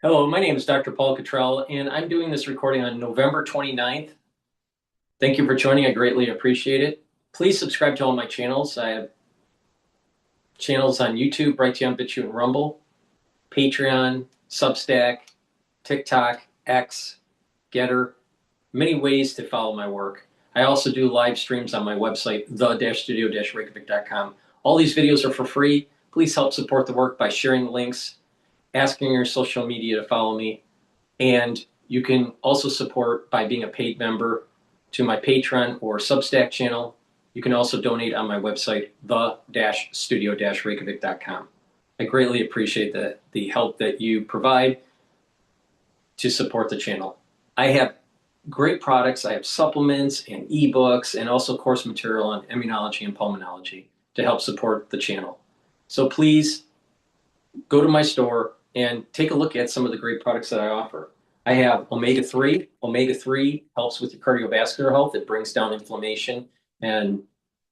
Hello, my name is Dr. Paul Cottrell, and I'm doing this recording on November 29th. Thank you for joining. I greatly appreciate it. Please subscribe to all my channels. I have channels on YouTube, Brighteon, Bitchute, and Rumble, Patreon, Substack, TikTok, X, GETTR, many ways to follow my work. I also do live streams on my website, the-studio-reykjavik.com. All these videos are for free. Please help support the work by sharing the links, asking your social media to follow me, and you can also support by being a paid member to my Patreon or Substack channel. You can also donate on my website, the-studio-reykjavik.com. I greatly appreciate the help that you provide to support the channel. I have great products. I have supplements and ebooks and also course material on immunology and pulmonology to help support the channel. So please go to my store and take a look at some of the great products that I offer. I have omega-3. Omega-3 helps with your cardiovascular health. It brings down inflammation and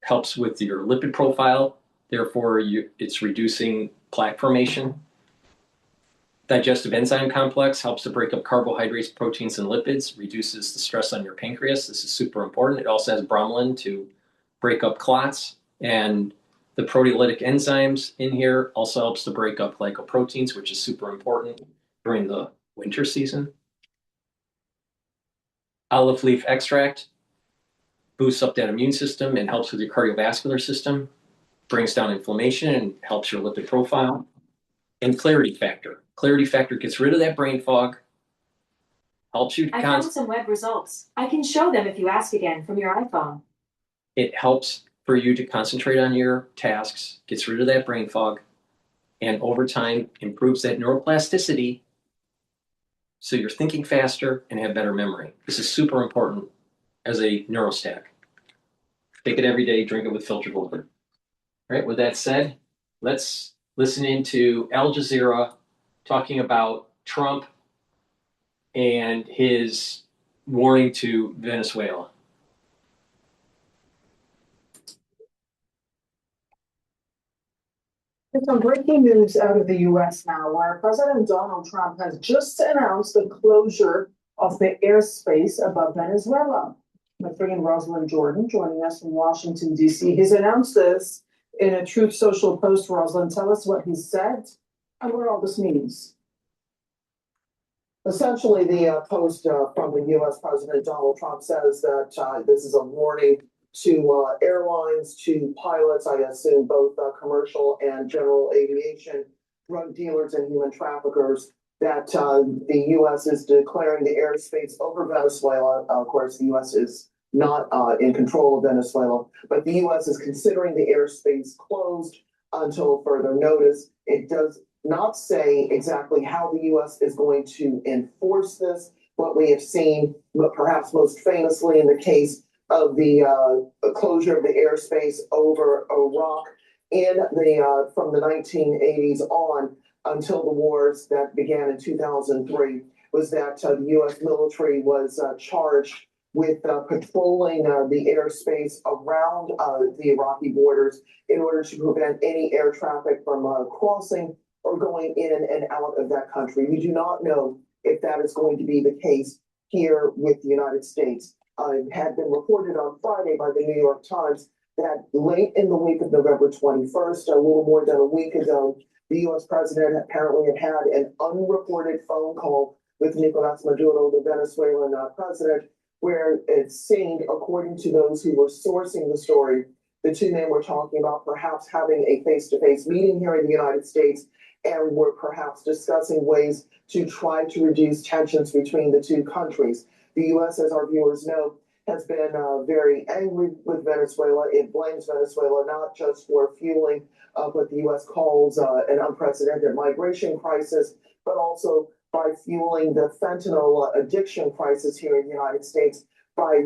helps with your lipid profile. Therefore, it's reducing plaque formation. Digestive enzyme complex helps to break up carbohydrates, proteins, and lipids, reduces the stress on your pancreas. This is super important. It also has bromelain to break up clots, and the proteolytic enzymes in here also helps to break up glycoproteins, which is super important during the winter season. Olive leaf extract boosts up that immune system and helps with your cardiovascular system, brings down inflammation and helps your lipid profile. And clarity factor. Clarity factor gets rid of that brain fog, helps you. I found some web results. I can show them if you ask again from your iPhone. It helps for you to concentrate on your tasks, gets rid of that brain fog, and over time improves that neuroplasticity so you're thinking faster and have better memory. This is super important as a neurostack. Take it every day, drink it with filtered water. All right, with that said, let's listen into Al Jazeera talking about Trump and his warning to Venezuela. There's some breaking news out of the U.S. now, where President Donald Trump has just announced the closure of the airspace above Venezuela. My friend Rosalind Jordan joining us from Washington, D.C. He's announced this in a Truth Social post. Rosalind, tell us what he said and what all this means. Essentially, the post from the U.S. President Donald Trump says that this is a warning to airlines, to pilots, I assume both commercial and general aviation, drug dealers and human traffickers, that the U.S. is declaring the airspace over Venezuela. Of course, the U.S. is not in control of Venezuela, but the U.S. is considering the airspace closed until further notice. It does not say exactly how the U.S. is going to enforce this. What we have seen, but perhaps most famously in the case of the closure of the airspace over Iraq from the 1980s on until the wars that began in 2003, was that the U.S. military was charged with patrolling the airspace around the Iraqi borders in order to prevent any air traffic from crossing or going in and out of that country. We do not know if that is going to be the case here with the United States. It had been reported on Friday by the New York Times that late in the week of November 21st, a little more than a week ago, the U.S. president apparently had an unreported phone call with Nicolas Maduro, the Venezuelan president, where it seemed, according to those who were sourcing the story, the two men were talking about perhaps having a face-to-face meeting here in the United States, and were perhaps discussing ways to try to reduce tensions between the two countries. The U.S., as our viewers know, has been very angry with Venezuela. It blames Venezuela not just for fueling what the U.S. calls an unprecedented migration crisis, but also by fueling the fentanyl addiction crisis here in the United States by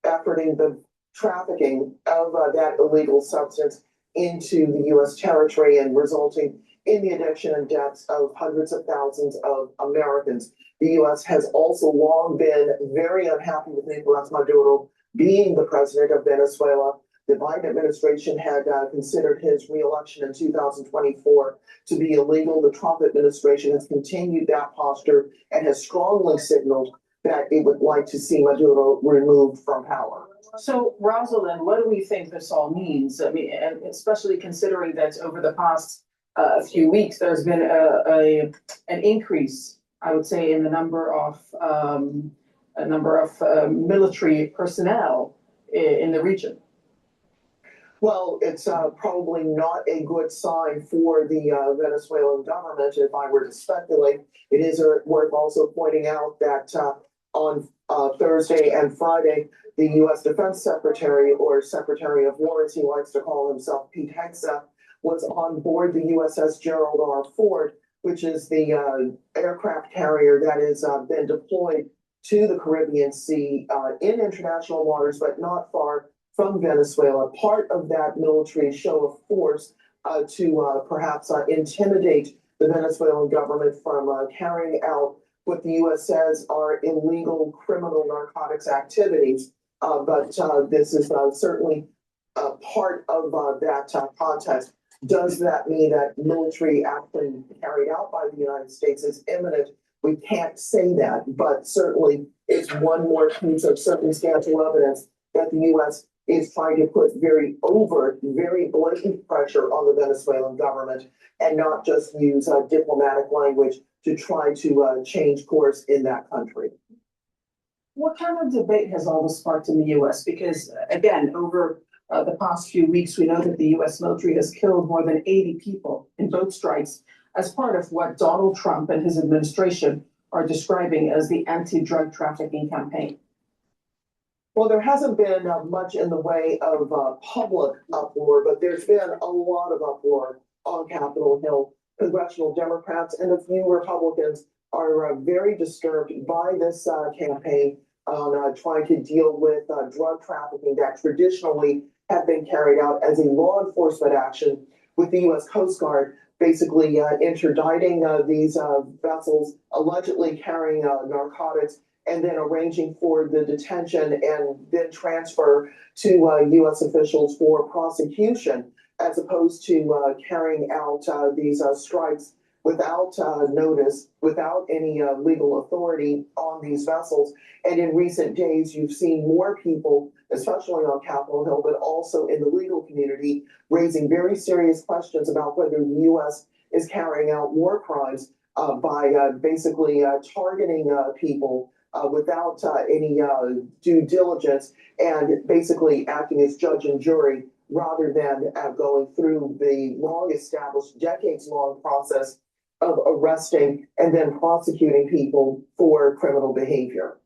efforting the trafficking of that illegal substance into the U.S. territory and resulting in the addiction and deaths of hundreds of thousands of Americans. The U.S. has also long been very unhappy with Nicolas Maduro being the president of Venezuela. The Biden administration had considered his reelection in 2024 to be illegal. The Trump administration has continued that posture and has strongly signaled that it would like to see Maduro removed from power. So, Rosalind, what do we think this all means? I mean, and especially considering that over the past few weeks, there's been an increase, I would say, in the number of military personnel in the region. Well, it's probably not a good sign for the Venezuelan government. If I were to speculate, it is worth also pointing out that on Thursday and Friday, the U.S. Defense Secretary, or Secretary of War, as he likes to call himself, Pete Hegseth, was on board the USS Gerald R. Ford, which is the aircraft carrier that has been deployed to the Caribbean Sea in international waters, but not far from Venezuela. Part of that military show of force to perhaps intimidate the Venezuelan government from carrying out what the U.S. says are illegal criminal narcotics activities. But this is certainly part of that context. Does that mean that military action carried out by the United States is imminent? We can't say that, but certainly it's one more piece of circumstantial evidence that the U.S. is trying to put very overt, very blatant pressure on the Venezuelan government and not just use diplomatic language to try to change course in that country. What kind of debate has all this sparked in the U.S.? Because, again, over the past few weeks, we know that the U.S. military has killed more than 80 people in boat strikes as part of what Donald Trump and his administration are describing as the anti-drug trafficking campaign. Well, there hasn't been much in the way of public uproar, but there's been a lot of uproar on Capitol Hill. Congressional Democrats and a few Republicans are very disturbed by this campaign on trying to deal with drug trafficking that traditionally have been carried out as a law enforcement action, with the U.S. Coast Guard basically interdicting these vessels allegedly carrying narcotics, and then arranging for the detention and then transfer to U.S. officials for prosecution, as opposed to carrying out these strikes without notice, without any legal authority on these vessels. And in recent days, you've seen more people, especially on Capitol Hill, but also in the legal community, raising very serious questions about whether the U.S. is carrying out war crimes by basically targeting people without any due diligence, and basically acting as judge and jury rather than going through the long-established, decades-long process of arresting and then prosecuting people for criminal behavior.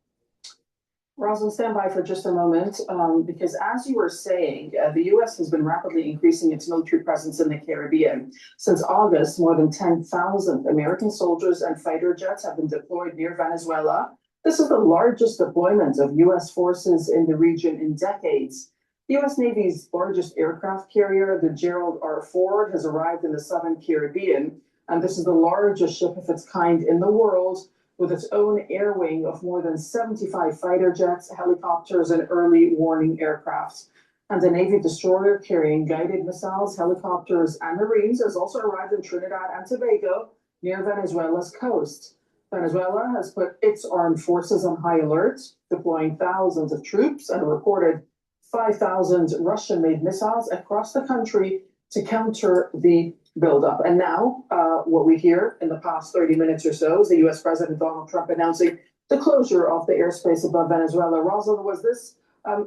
Rosalind, stand by for just a moment, because as you were saying, the U.S. has been rapidly increasing its military presence in the Caribbean. Since August, more than 10,000 American soldiers and fighter jets have been deployed near Venezuela. This is the largest deployment of U.S. forces in the region in decades. The U.S. Navy's largest aircraft carrier, the Gerald R. Ford, has arrived in the Southern Caribbean, and this is the largest ship of its kind in the world, with its own air wing of more than 75 fighter jets, helicopters, and early warning aircraft. And a Navy destroyer carrying guided missiles, helicopters, and Marines has also arrived in Trinidad and Tobago near Venezuela's coast. Venezuela has put its armed forces on high alert, deploying thousands of troops and a reported 5,000 Russian-made missiles across the country to counter the buildup. And now, what we hear in the past 30 minutes or so is the U.S. President Donald Trump announcing the closure of the airspace above Venezuela. Rosalind, was this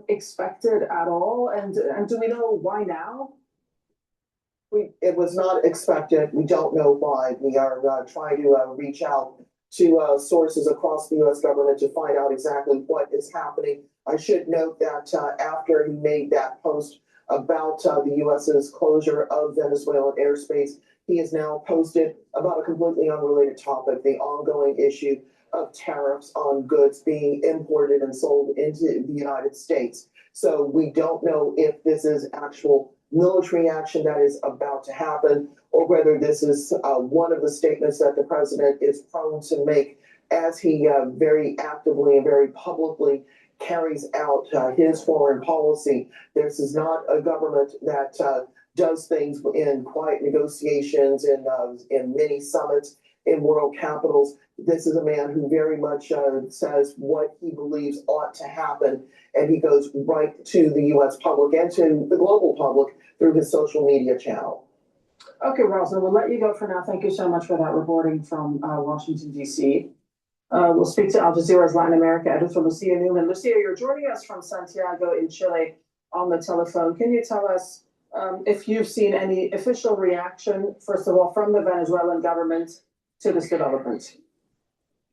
expected at all? And do we know why now? It was not expected. We don't know why. We are trying to reach out to sources across the U.S. government to find out exactly what is happening. I should note that after he made that post about the U.S.'s closure of Venezuelan airspace, he has now posted about a completely unrelated topic, the ongoing issue of tariffs on goods being imported and sold into the United States. So we don't know if this is actual military action that is about to happen, or whether this is one of the statements that the president is prone to make, as he very actively and very publicly carries out his foreign policy. This is not a government that does things in quiet negotiations in many summits in world capitals. This is a man who very much says what he believes ought to happen, and he goes right to the U.S. public and to the global public through his social media channel. Okay, Rosalind, we'll let you go for now. Thank you so much for that reporting from Washington, D.C. We'll speak to Al Jazeera's Latin America editor, Lucia Newman. Lucia, you're joining us from Santiago in Chile on the telephone. Can you tell us if you've seen any official reaction, first of all, from the Venezuelan government to this development?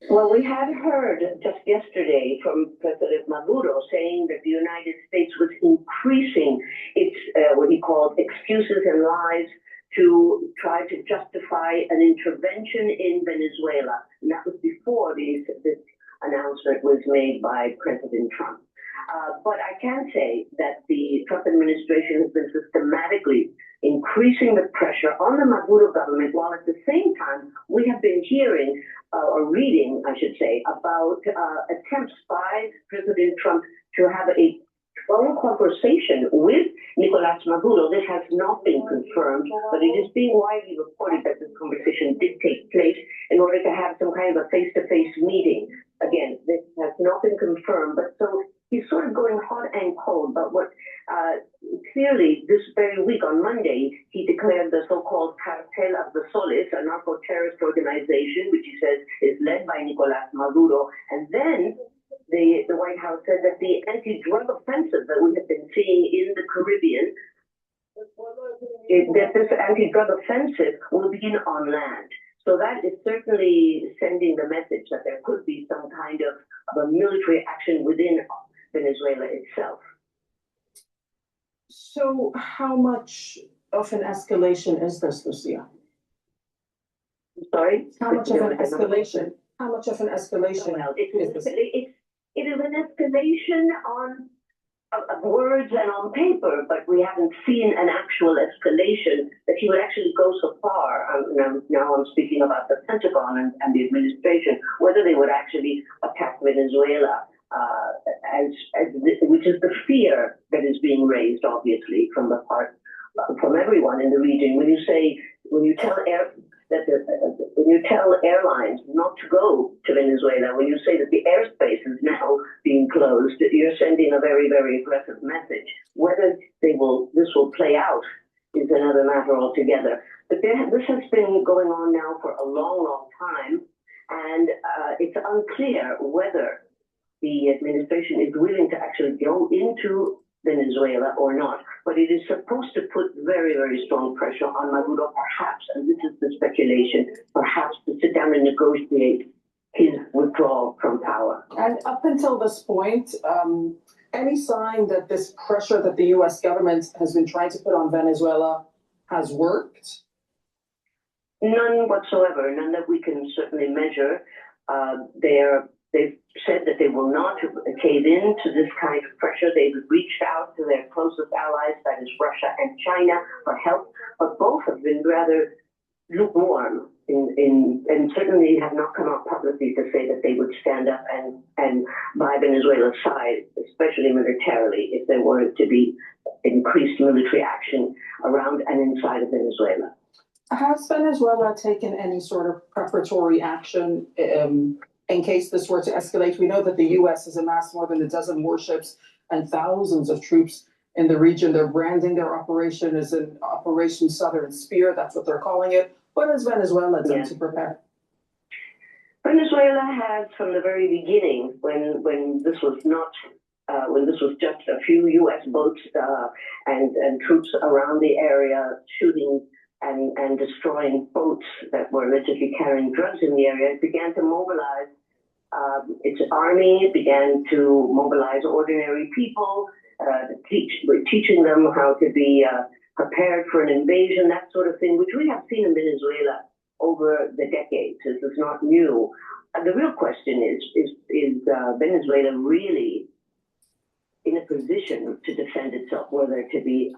Well, we had heard just yesterday from President Maduro saying that the United States was increasing its, what he called excuses and lies to try to justify an intervention in Venezuela. And that was before this announcement was made by President Trump. But I can say that the Trump administration has been systematically increasing the pressure on the Maduro government, while at the same time we have been hearing or reading, I should say, about attempts by President Trump to have a phone conversation with Nicolás Maduro. This has not been confirmed, but it is being widely reported that this conversation did take place in order to have some kind of a face-to-face meeting. Again, this has not been confirmed, but so he's sort of going hot and cold. But what clearly this very week on Monday, he declared the so-called Cartel of the Soles, a narco-terrorist organization, which he says is led by Nicolás Maduro. And then the White House said that the anti-drug offensive that we have been seeing in the Caribbean, that this anti-drug offensive will begin on land. So that is certainly sending the message that there could be some kind of a military action within Venezuela itself. So how much of an escalation is this, Lucia? Sorry? How much of an escalation? How much of an escalation Well, is this? it is an escalation on of words and on paper, but we haven't seen an actual escalation that he would actually go so far. Now I'm speaking about the Pentagon and the administration, whether they would actually attack Venezuela, which is the fear that is being raised, obviously, from everyone in the region. When you tell airlines not to go to Venezuela, when you say that the airspace is now being closed, you're sending a very, very aggressive message. Whether this will play out is another matter altogether. But this has been going on now for a long, long time, and it's unclear whether the administration is willing to actually go into Venezuela or not. But it is supposed to put very, very strong pressure on Maduro, perhaps, and this is the speculation, perhaps to sit down and negotiate his withdrawal from power. And up until this point, any sign that this pressure that the U.S. government has been trying to put on Venezuela has worked? None whatsoever, none that we can certainly measure. They've said that they will not cave in to this kind of pressure. They've reached out to their closest allies, that is Russia and China, for help, but both have been rather lukewarm and certainly have not come out publicly to say that they would stand up and by Venezuela's side, especially militarily, if there were to be increased military action around and inside of Venezuela. Has Venezuela taken any sort of preparatory action in case this were to escalate? We know that the U.S. has amassed more than a dozen warships and thousands of troops in the region. They're branding their operation as an Operation Southern Spear. That's what they're calling it. What has Venezuela done to prepare? Venezuela has, from the very beginning, when this was not, when this was just a few U.S. boats and troops around the area shooting and destroying boats that were allegedly carrying drugs in the area, it began to mobilize its army. It began to mobilize ordinary people, teaching them how to be prepared for an invasion, that sort of thing, which we have seen in Venezuela over the decades. This is not new. And the real question is Venezuela really in a position to defend itself, were there to be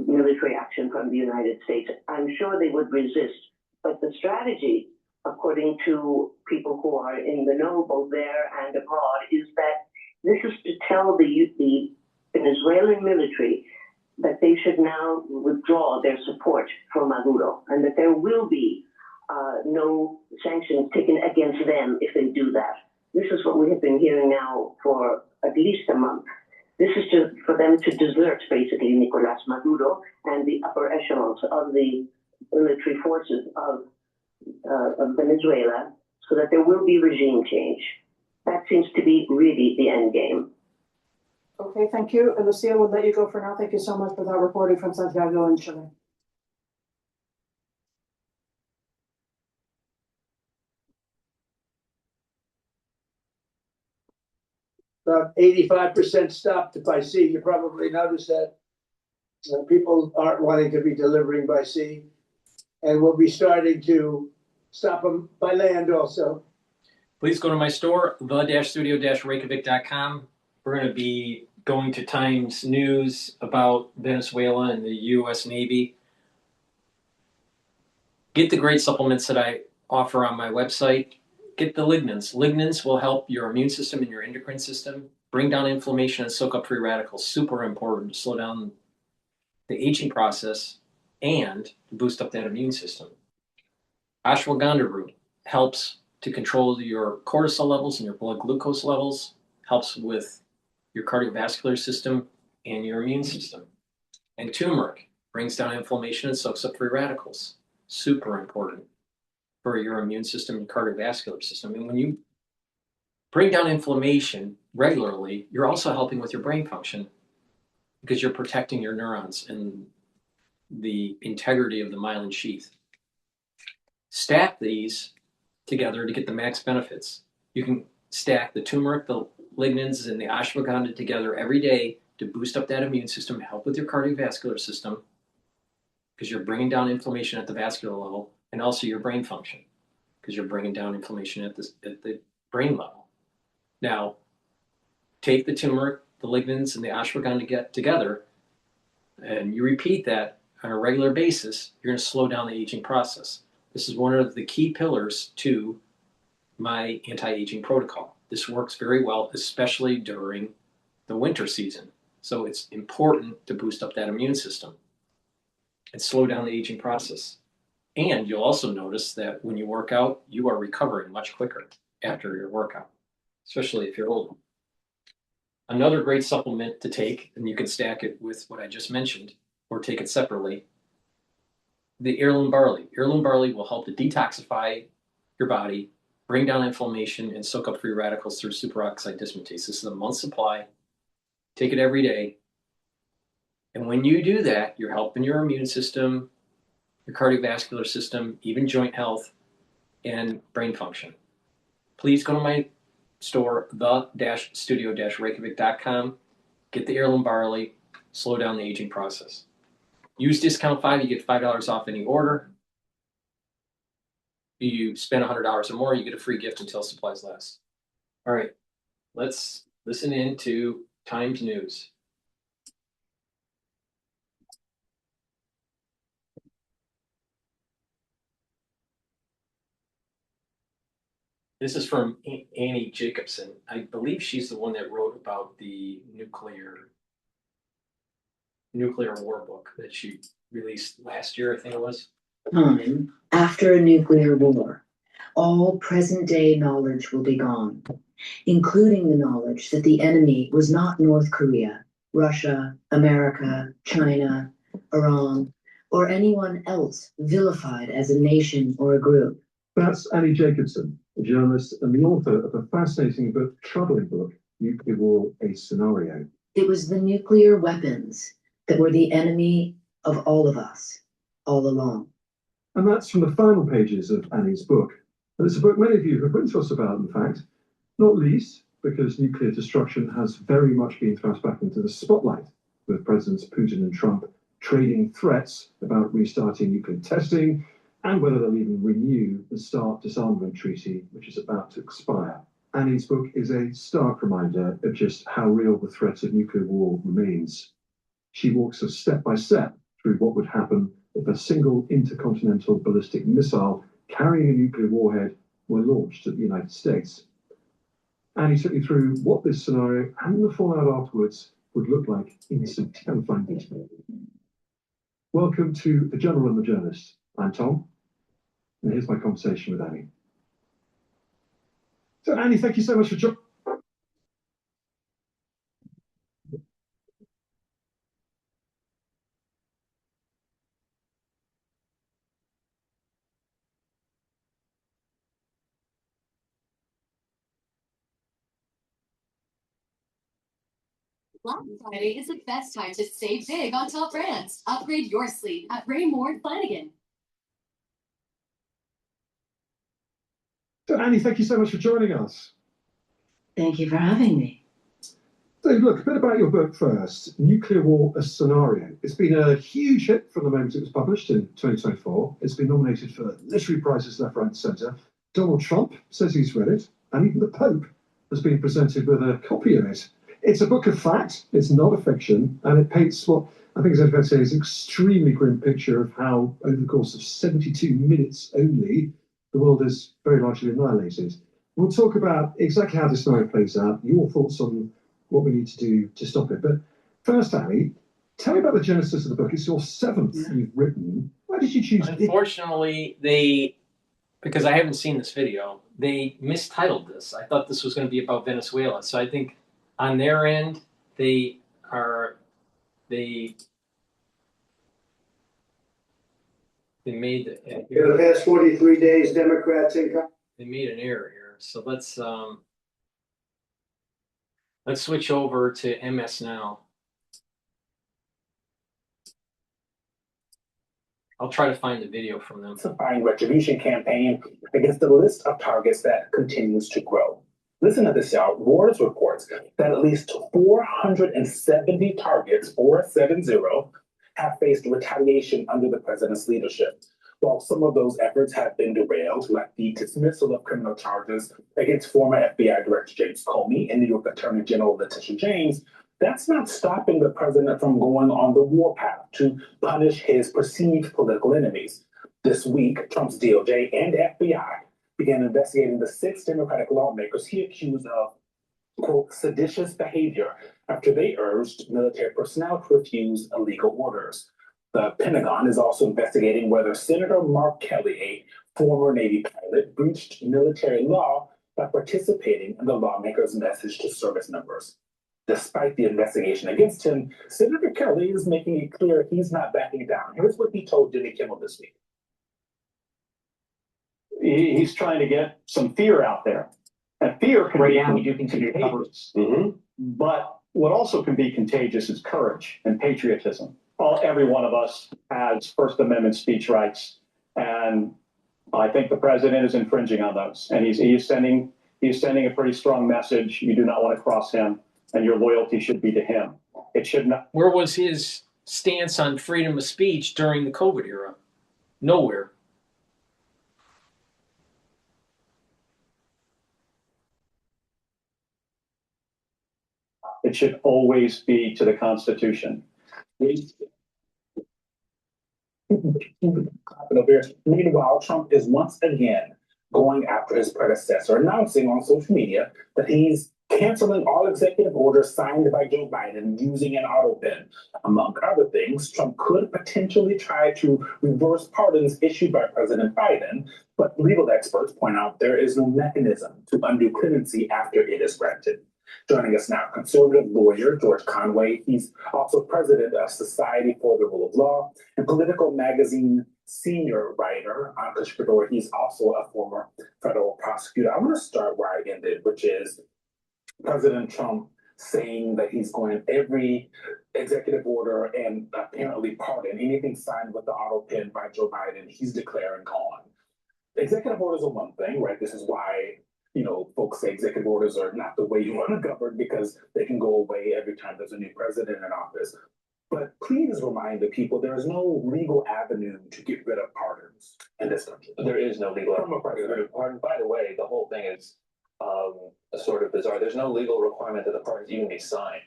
military action from the United States? I'm sure they would resist. But the strategy, according to people who are in the know, both there and abroad, is that This is to tell the Venezuelan military that they should now withdraw their support for Maduro and that there will be no sanctions taken against them if they do that. This is what we have been hearing now for at least a month. This is for them to desert, basically, Nicolas Maduro and the upper echelons of the military forces of Venezuela so that there will be regime change. That seems to be really the end game. Okay, thank you. Lucia, we'll let you go for now. Thank you so much for that reporting from Santiago in Chile. About 85% stopped by sea. You probably noticed that people aren't wanting to be delivering by sea, and we'll be starting to stop them by land also. Please go to my store, the-studio-reykjavik.com. We're going to be going to Times News about Venezuela and the U.S. Navy. Get the great supplements that I offer on my website. Get the lignans. Lignans will help your immune system and your endocrine system, bring down inflammation and soak up free radicals. Super important to slow down the aging process and to boost up that immune system. Ashwagandha root helps to control your cortisol levels and your blood glucose levels, helps with your cardiovascular system and your immune system. And turmeric brings down inflammation and soaks up free radicals. Super important for your immune system and cardiovascular system. And when you bring down inflammation regularly, you're also helping with your brain function because you're protecting your neurons and the integrity of the myelin sheath. Stack these together to get the max benefits. You can stack the turmeric, the lignans, and the ashwagandha together every day to boost up that immune system, help with your cardiovascular system, because you're bringing down inflammation at the vascular level, and also your brain function, because you're bringing down inflammation at the brain level. Now, take the turmeric, the lignans, and the ashwagandha together, and you repeat that on a regular basis, you're going to slow down the aging process. This is one of the key pillars to my anti-aging protocol. This works very well, especially during the winter season. So it's important to boost up that immune system and slow down the aging process. And you'll also notice that when you work out, you are recovering much quicker after your workout, especially if you're old. Another great supplement to take, and you can stack it with what I just mentioned, or take it separately, the heirloom barley. Heirloom barley will help to detoxify your body, bring down inflammation, and soak up free radicals through superoxide dismutase. This is a month's supply. Take it every day. And when you do that, you're helping your immune system, your cardiovascular system, even joint health, and brain function. Please go to my store, the-studio-reykjavik.com. Get the heirloom barley, slow down the aging process. Use discount 5, you get $5 off any order. You spend $100 or more, you get a free gift until supplies last. All right, let's listen in to Times News. This is from Annie Jacobson. I believe she's the one that wrote about the nuclear war book that she released last year, I think it was. Time after a nuclear war, all present-day knowledge will be gone, including the knowledge that the enemy was not North Korea, Russia, America, China, Iran, or anyone else vilified as a nation or a group. That's Annie Jacobson, a journalist and the author of a fascinating but troubling book, Nuclear War: A Scenario. It was the nuclear weapons that were the enemy of all of us, all along. And that's from the final pages of Annie's book. And it's a book many of you have written to us about, in fact, not least because nuclear destruction has very much been thrust back into the spotlight, with Presidents Putin and Trump trading threats about restarting nuclear testing and whether they'll even renew the START disarmament treaty, which is about to expire. Annie's book is a stark reminder of just how real the threat of nuclear war remains. She walks us step by step through what would happen if a single intercontinental ballistic missile carrying a nuclear warhead were launched at the United States. and he took you through what this scenario and the fallout afterwards would look like in some terrifying detail. Welcome to The General and the Journalist. I'm Tom, and here's my conversation with Annie. So Annie, thank you so much for joining. Black Friday is the best time to save big on top brands. Upgrade your sleep at Raymore Flanagan. So Annie, thank you so much for joining us. Thank you for having me. So look, a bit about your book first, Nuclear War, a Scenario. It's been a huge hit from the moment it was published in 2024. It's been nominated for literary prizes left, right and centre. Donald Trump says he's read it, and even the Pope has been presented with a copy of it. It's a book of fact, it's not a fiction, and it paints what I think is fair to say is an extremely grim picture of how, over the course of 72 minutes only, the world is very largely annihilated. We'll talk about exactly how this scenario plays out, your thoughts on what we need to do to stop it. But first, Annie, tell me about the genesis of the book. It's your seventh you've written. Why did you choose it? Unfortunately, because I haven't seen this video, they mistitled this. I thought this was going to be about Venezuela. So I think on their end, they made In the past 43 days, Democrats in they made an error here. So let's switch over to MS Now. I'll try to find the video from them. Intensifying retribution campaign against the list of targets that continues to grow. Listen to this, y'all. Reuters reports that at least 470 targets, 470, have faced retaliation under the president's leadership. While some of those efforts have been derailed, like the dismissal of criminal charges against former FBI Director James Comey and New York Attorney General Letitia James, that's not stopping the president from going on the warpath to punish his perceived political enemies. This week, Trump's DOJ and FBI began investigating the 6 Democratic lawmakers he accused of, quote, seditious behavior after they urged military personnel to refuse illegal orders. The Pentagon is also investigating whether Senator Mark Kelly, a former Navy pilot, breached military law by participating in the lawmakers' message to service members. Despite the investigation against him, Senator Kelly is making it clear he's not backing down. Here's what he told Jimmy Kimmel this week. He's trying to get some fear out there. And fear can be contagious. But what also can be contagious is courage and patriotism. Every one of us has First Amendment speech rights, and I think the president is infringing on those. And he's sending a pretty strong message. You do not want to cross him, and your loyalty should be to him. It should not. Where was his stance on freedom of speech during the COVID era? Nowhere. It should always be to the Constitution. Meanwhile, Trump is once again going after his predecessor, announcing on social media that he's canceling all executive orders signed by Joe Biden using an auto pen. Among other things, Trump could potentially try to reverse pardons issued by President Biden, but legal experts point out there is no mechanism to undo clemency after it is granted. Joining us now, conservative lawyer George Conway. He's also president of Society for the Rule of Law and Political Magazine senior writer. He's also a former federal prosecutor. I want to start where I ended, which is President Trump saying that he's going every executive order and apparently pardon anything signed with the auto pen by Joe Biden, he's declaring gone. Executive orders are one thing, right? This is why folks say executive orders are not the way you want to govern because they can go away every time there's a new president in office. But please remind the people there is no legal avenue to get rid of pardons in this country. There is no legal avenue to get rid of pardon. By the way, the whole thing is sort of bizarre. There's no legal requirement that the pardons even be signed.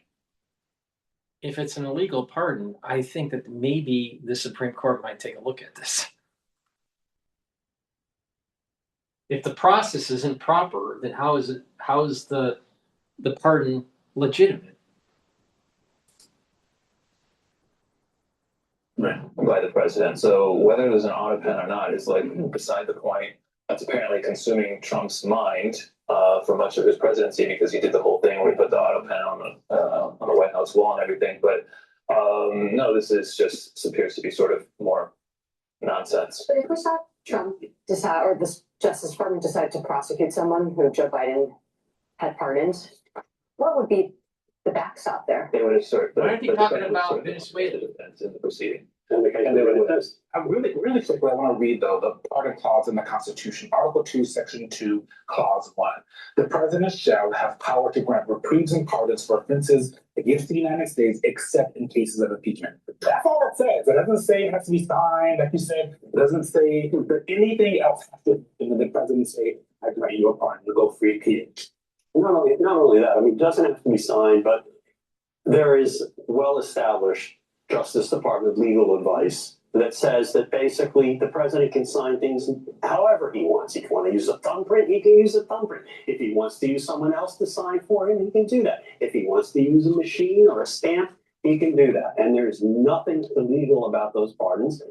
If it's an illegal pardon, I think that maybe the Supreme Court might take a look at this. If the process isn't proper, then how How is the pardon legitimate? By the president. So whether there's an auto pen or not is like beside the point. That's apparently consuming Trump's mind for much of his presidency, because he did the whole thing where he put the auto pen on the White House wall and everything. But no, this appears to be sort of more nonsense. But if we saw Trump decide, or the Justice Department decide to prosecute someone who Joe Biden had pardoned, what would be the backstop there? They would assert. Why aren't they talking about Venezuela? The defense in the proceeding. And they would really quickly, I want to read though the pardon clause in the Constitution, Article 2, Section 2, Clause 1. The president shall have power to grant reprieves and pardons for offenses against the United States, except in cases of impeachment. That's all it says. It doesn't say it has to be signed, like you said. It doesn't say that anything else has to. And then the president say, "I grant you a pardon to go free, Ph.D." Not only that. I mean, it doesn't have to be signed, but there is well-established Justice Department legal advice that says that basically the president can sign things however he wants. If you want to use a thumbprint, he can use a thumbprint. If he wants to use someone else to sign for him, he can do that. If he wants to use a machine or a stamp, he can do that. And there's nothing illegal about those pardons.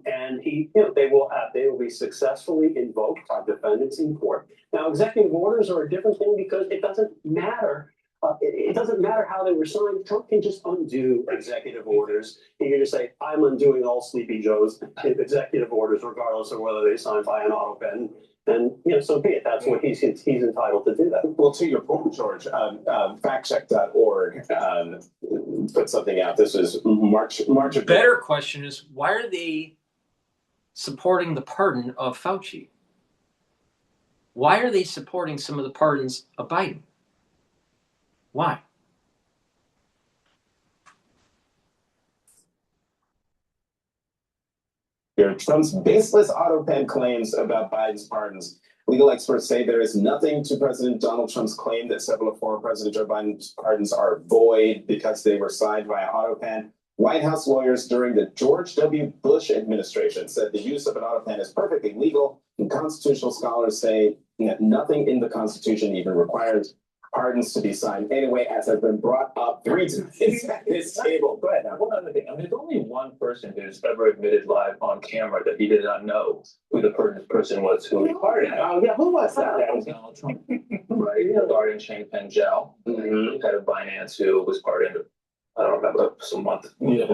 And they will be successfully invoked by defendants in court. Now, executive orders are a different thing because it doesn't matter. It doesn't matter how they were signed. Trump can just undo executive orders. He can just say, "I'm undoing all Sleepy Joe's executive orders, regardless of whether they signed by an auto pen." And so be it. That's what he's entitled to do that. Well, to your point, George, factcheck.org put something out. This is March of. Better question is, why are they supporting the pardon of Fauci? Why are they supporting some of the pardons of Biden? Why? Trump's baseless auto pen claims about Biden's pardons. Legal experts say there is nothing to President Donald Trump's claim that several of former President Joe Biden's pardons are void because they were signed via auto pen. White House lawyers during the George W. Bush administration said the use of an auto pen is perfectly legal, and constitutional scholars say that nothing in the Constitution even requires pardons to be signed anyway, as has been brought up 3 times at this table. Go ahead now. One other thing. I mean, there's only one person who's ever admitted live on camera that he did not know who the person was who he pardoned. Oh, yeah, who was that? That was Donald Trump. Right? Guardian Chang Penjel, head of Binance, who was pardoned, I don't remember, a couple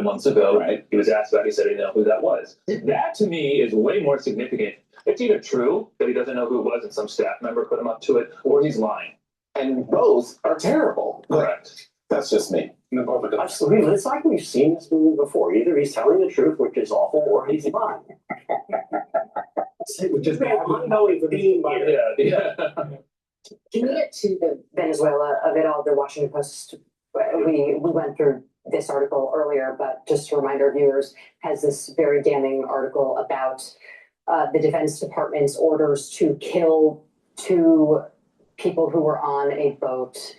months ago. Right. He was asked about it. He said he didn't know who that was. That to me is way more significant. It's either true that he doesn't know who it was and some staff member put him up to it, or he's lying. And both are terrible. Correct. That's just me. Absolutely. It's like we've seen this movie before. Either he's telling the truth, which is awful, or he's lying. Which is an ongoing theme here. Yeah. Can we get to the Venezuela of it all? The Washington Post, we went through this article earlier, but just to remind our viewers, has this very damning article about the Defense Department's orders to kill 2 people who were on a boat.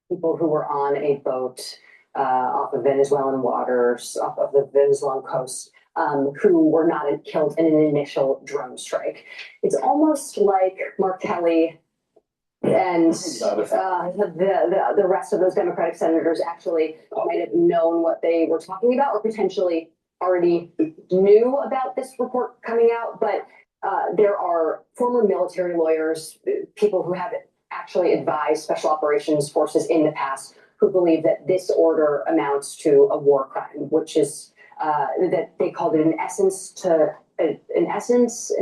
People who were on a boat off of Venezuelan waters, off of the Venezuelan coast, who were not killed in an initial drone strike. It's almost like Mark Kelly and the rest of those Democratic senators actually might have known what they were talking about, or potentially already knew about this report coming out. But there are former military lawyers, people who have actually advised special operations forces in the past, who believe that this order amounts to a war crime, which is that they called it in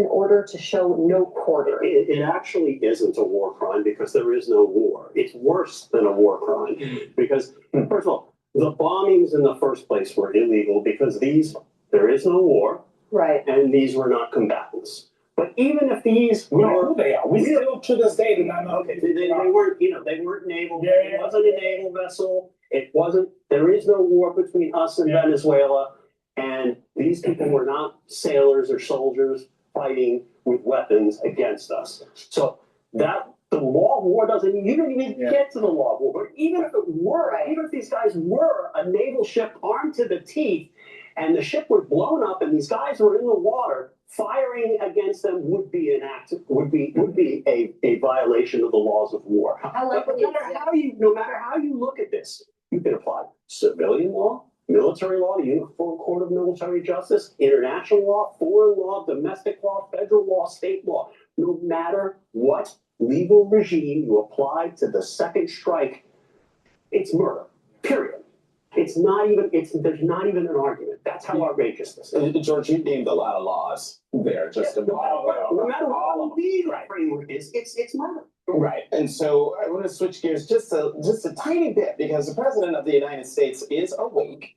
order to show no quarter. It actually isn't a war crime because there is no war. It's worse than a war crime because, first of all, the bombings in the first place were illegal because there is no war. Right. And these were not combatants. But even if these we know who they are. We still to this day do not know. Okay, they weren't, they weren't naval. It wasn't a naval vessel. It wasn't. There is no war between us and Venezuela. And these people were not sailors or soldiers fighting with weapons against us. So that The law of war doesn't, you don't even get to the law of war. But even if it were, even if these guys were a naval ship armed to the teeth, and the ship was blown up and these guys were in the water, firing against them would be an act, would be a violation of the laws of war. No matter how you look at this, you can apply civilian law, military law, the Uniform Court of Military Justice, international law, foreign law, domestic law, federal law, state law. No matter what legal regime you apply to the second strike, it's murder. Period. It's not even. There's not even an argument. That's how outrageous this is. George, you named a lot of laws there. Just no matter what the legal framework is, it's murder. Right. And so I want to switch gears just a tiny bit because the president of the United States is awake.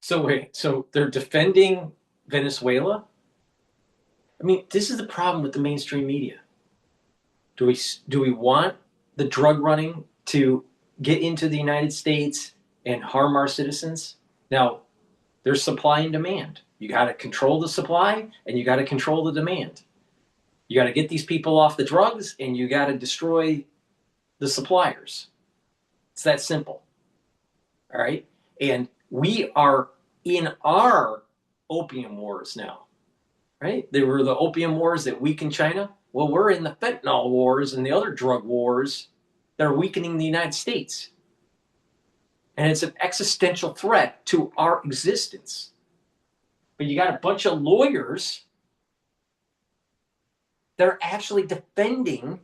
So wait, so they're defending Venezuela? I mean, this is the problem with the mainstream media. Do we want the drug running to get into the United States and harm our citizens? Now, there's supply and demand. You got to control the supply and you got to control the demand. You got to get these people off the drugs and you got to destroy the suppliers. It's that simple. All right? And we are in our opium wars now. Right? There were the opium wars that weakened China. Well, we're in the fentanyl wars and the other drug wars that are weakening the United States. And it's an existential threat to our existence. But you got a bunch of lawyers that are actually defending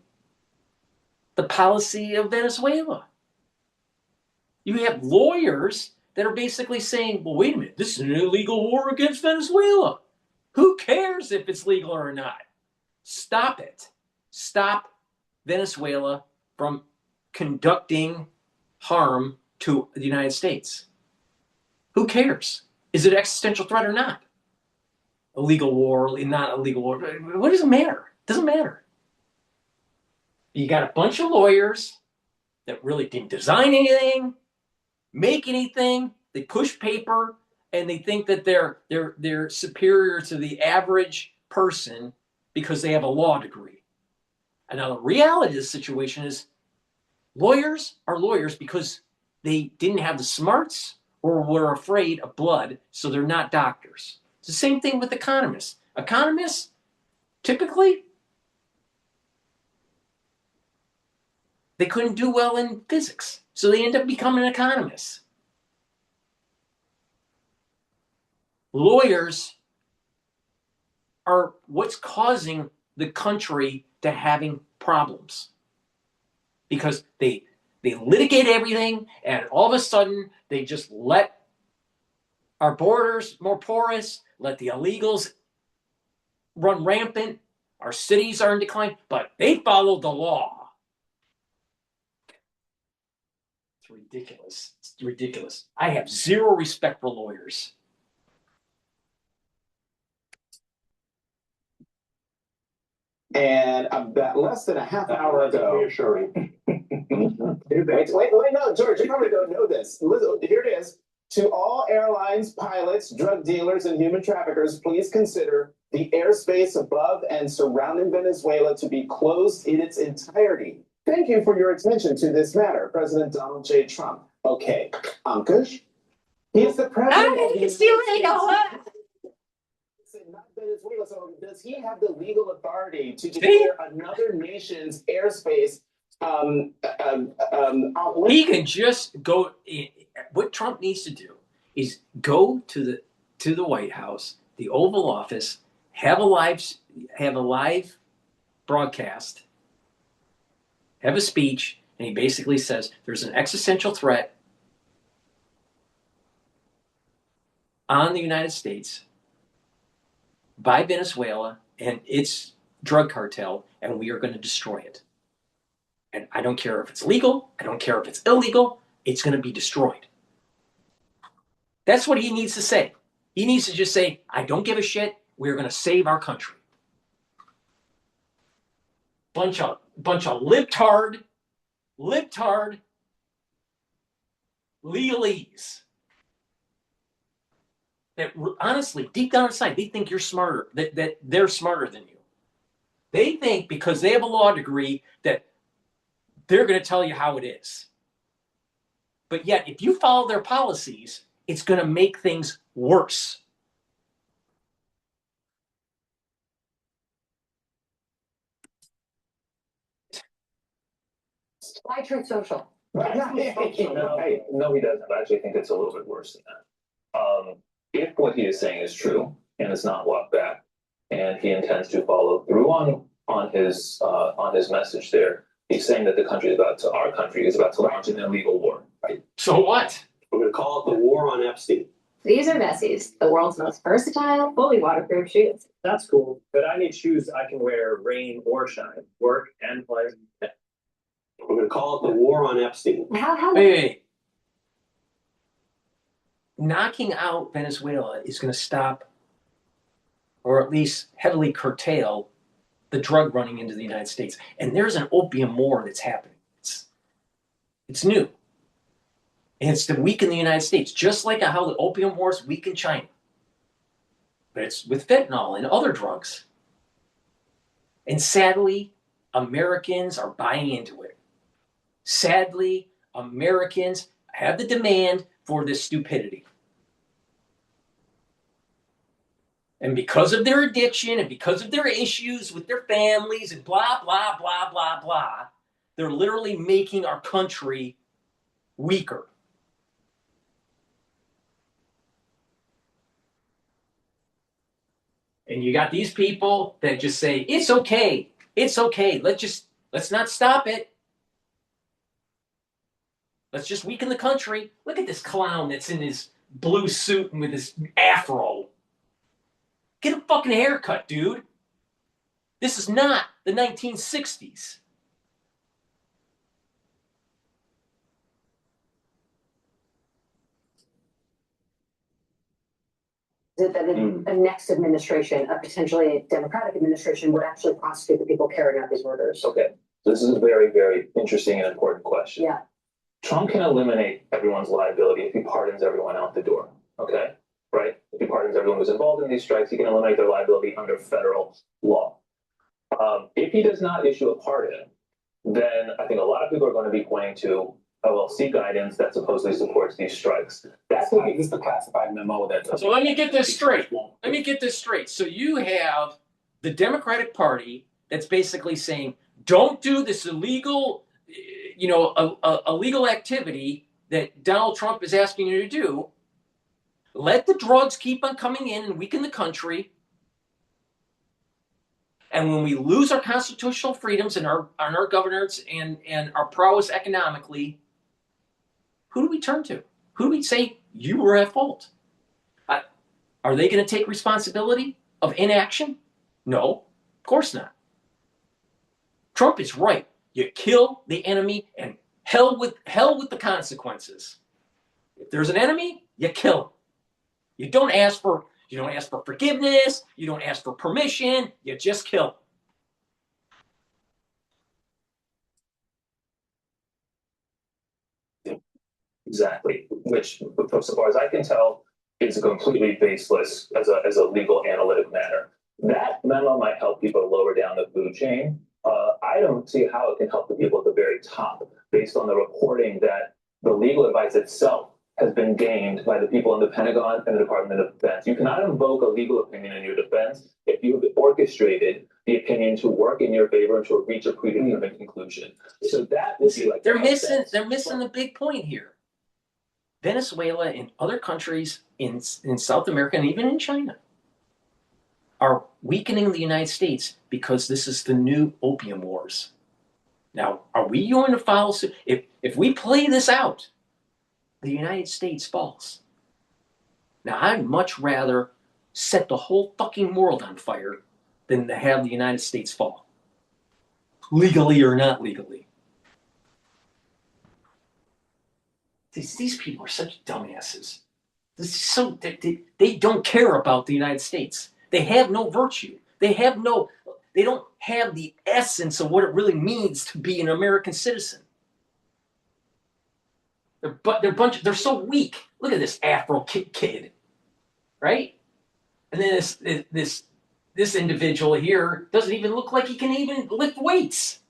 the policy of Venezuela. You have lawyers that are basically saying, well, wait a minute, this is an illegal war against Venezuela. Who cares if it's legal or not? Stop it. Stop Venezuela from conducting harm to the United States. Who cares? Is it an existential threat or not? Illegal war, not illegal war. What does it matter? It doesn't matter. You got a bunch of lawyers that really didn't design anything, make anything. They push paper and they think that they're superior to the average person because they have a law degree. And now the reality of the situation is lawyers are lawyers because they didn't have the smarts or were afraid of blood, so they're not doctors. It's the same thing with economists. Economists, typically, they couldn't do well in physics, so they end up becoming economists. Lawyers are what's causing the country to having problems because they litigate everything and all of a sudden they just let our borders more porous, let the illegals run rampant, our cities are in decline, but they followed the law. It's ridiculous. It's ridiculous. I have zero respect for lawyers. And about less than a half hour ago. Reassuring. wait, no, George, you probably don't know this. Listen, here it is. To all airlines, pilots, drug dealers, and human traffickers, please consider the airspace above and surrounding Venezuela to be closed in its entirety. Thank you for your attention to this matter, President Donald J. Trump. Okay, Ankush, he's the president of the United States. Not Venezuela. So does he have the legal authority to declare another nation's airspace? He can just go. What Trump needs to do is go to the White House, the Oval Office, have a live broadcast, have a speech, and he basically says there's an existential threat on the United States by Venezuela and its drug cartel, and we are going to destroy it. And I don't care if it's legal, I don't care if it's illegal, it's going to be destroyed. That's what he needs to say. He needs to just say, I don't give a shit, we're going to save our country. Bunch of libtard legalese. That honestly, deep down inside, they think you're smarter, that they're smarter than you. They think because they have a law degree that they're going to tell you how it is. But yet, if you follow their policies, it's going to make things worse. Why Truth Social? No, he doesn't. I actually think it's a little bit worse than that. If what he is saying is true and it's not walked back, and he intends to follow through on his message there, he's saying that our country is about to launch an illegal war. Right? So what? We're going to call it the war on Epstein. These are Messi's, the world's most versatile, fully waterproof shoes. That's cool, but I need shoes I can wear rain or shine, work and play. We're going to call it the war on Epstein. Wait. Knocking out Venezuela is going to stop, or at least heavily curtail, the drug running into the United States. And there's an opium war that's happening. It's new. And it's to weaken the United States, just like how the opium wars weaken China. But it's with fentanyl and other drugs. And sadly, Americans are buying into it. Sadly, Americans have the demand for this stupidity. And because of their addiction and because of their issues with their families and blah, blah, blah, blah, blah, they're literally making our country weaker. And you got these people that just say, it's okay. It's okay. Let's not stop it. Let's just weaken the country. Look at this clown that's in his blue suit and with his afro. Get a fucking haircut, dude. This is not the 1960s. That the next administration, a potentially Democratic administration, would actually prosecute the people carrying out these murders? Okay, this is a very, very interesting and important question. Yeah. Trump can eliminate everyone's liability if he pardons everyone out the door. Okay, right? If he pardons everyone who's involved in these strikes, he can eliminate their liability under federal law. If he does not issue a pardon, then I think a lot of people are going to be pointing to LLC guidance that supposedly supports these strikes. That's what This is the classified memo that. So let me get this straight. So you have the Democratic Party that's basically saying, don't do this illegal, illegal activity that Donald Trump is asking you to do. Let the drugs keep on coming in and weaken the country. And when we lose our constitutional freedoms and our governance and our prowess economically, who do we turn to? Who do we say, you were at fault? Are they going to take responsibility of inaction? No, of course not. Trump is right. You kill the enemy and hell with the consequences. If there's an enemy, you kill him. You don't ask for forgiveness. You don't ask for permission. You just kill him. Exactly. Which, so far as I can tell, is completely baseless as a legal analytic matter. That memo might help people lower down the food chain. I don't see how it can help the people at the very top, based on the reporting that the legal advice itself has been gained by the people in the Pentagon and the Department of Defense. You cannot invoke a legal opinion in your defense if you have orchestrated the opinion to work in your favor and to reach a predetermined conclusion. So that would be like they're missing the big point here. Venezuela and other countries in South America and even in China are weakening the United States because this is the new opium wars. Now, are we going to follow suit? If we play this out, the United States falls. Now, I'd much rather set the whole fucking world on fire than to have the United States fall. Legally or not legally. These people are such dumbasses. They don't care about the United States. They have no virtue. They don't have the essence of what it really means to be an American citizen. They're so weak. Look at this Afro kid, right? And then this individual here doesn't even look like he can even lift weights.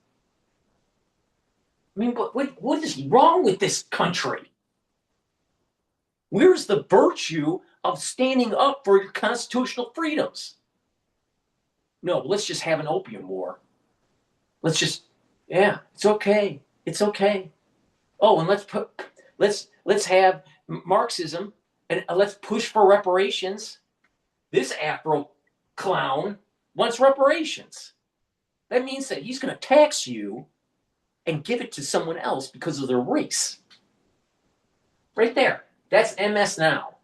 I mean, what is wrong with this country? Where's the virtue of standing up for your constitutional freedoms? No, let's just have an opium war. Let's just, yeah, it's okay. It's okay. Oh, and let's have Marxism and let's push for reparations. This Afro clown wants reparations. That means that he's going to tax you and give it to someone else because of their race. Right there. That's MS now.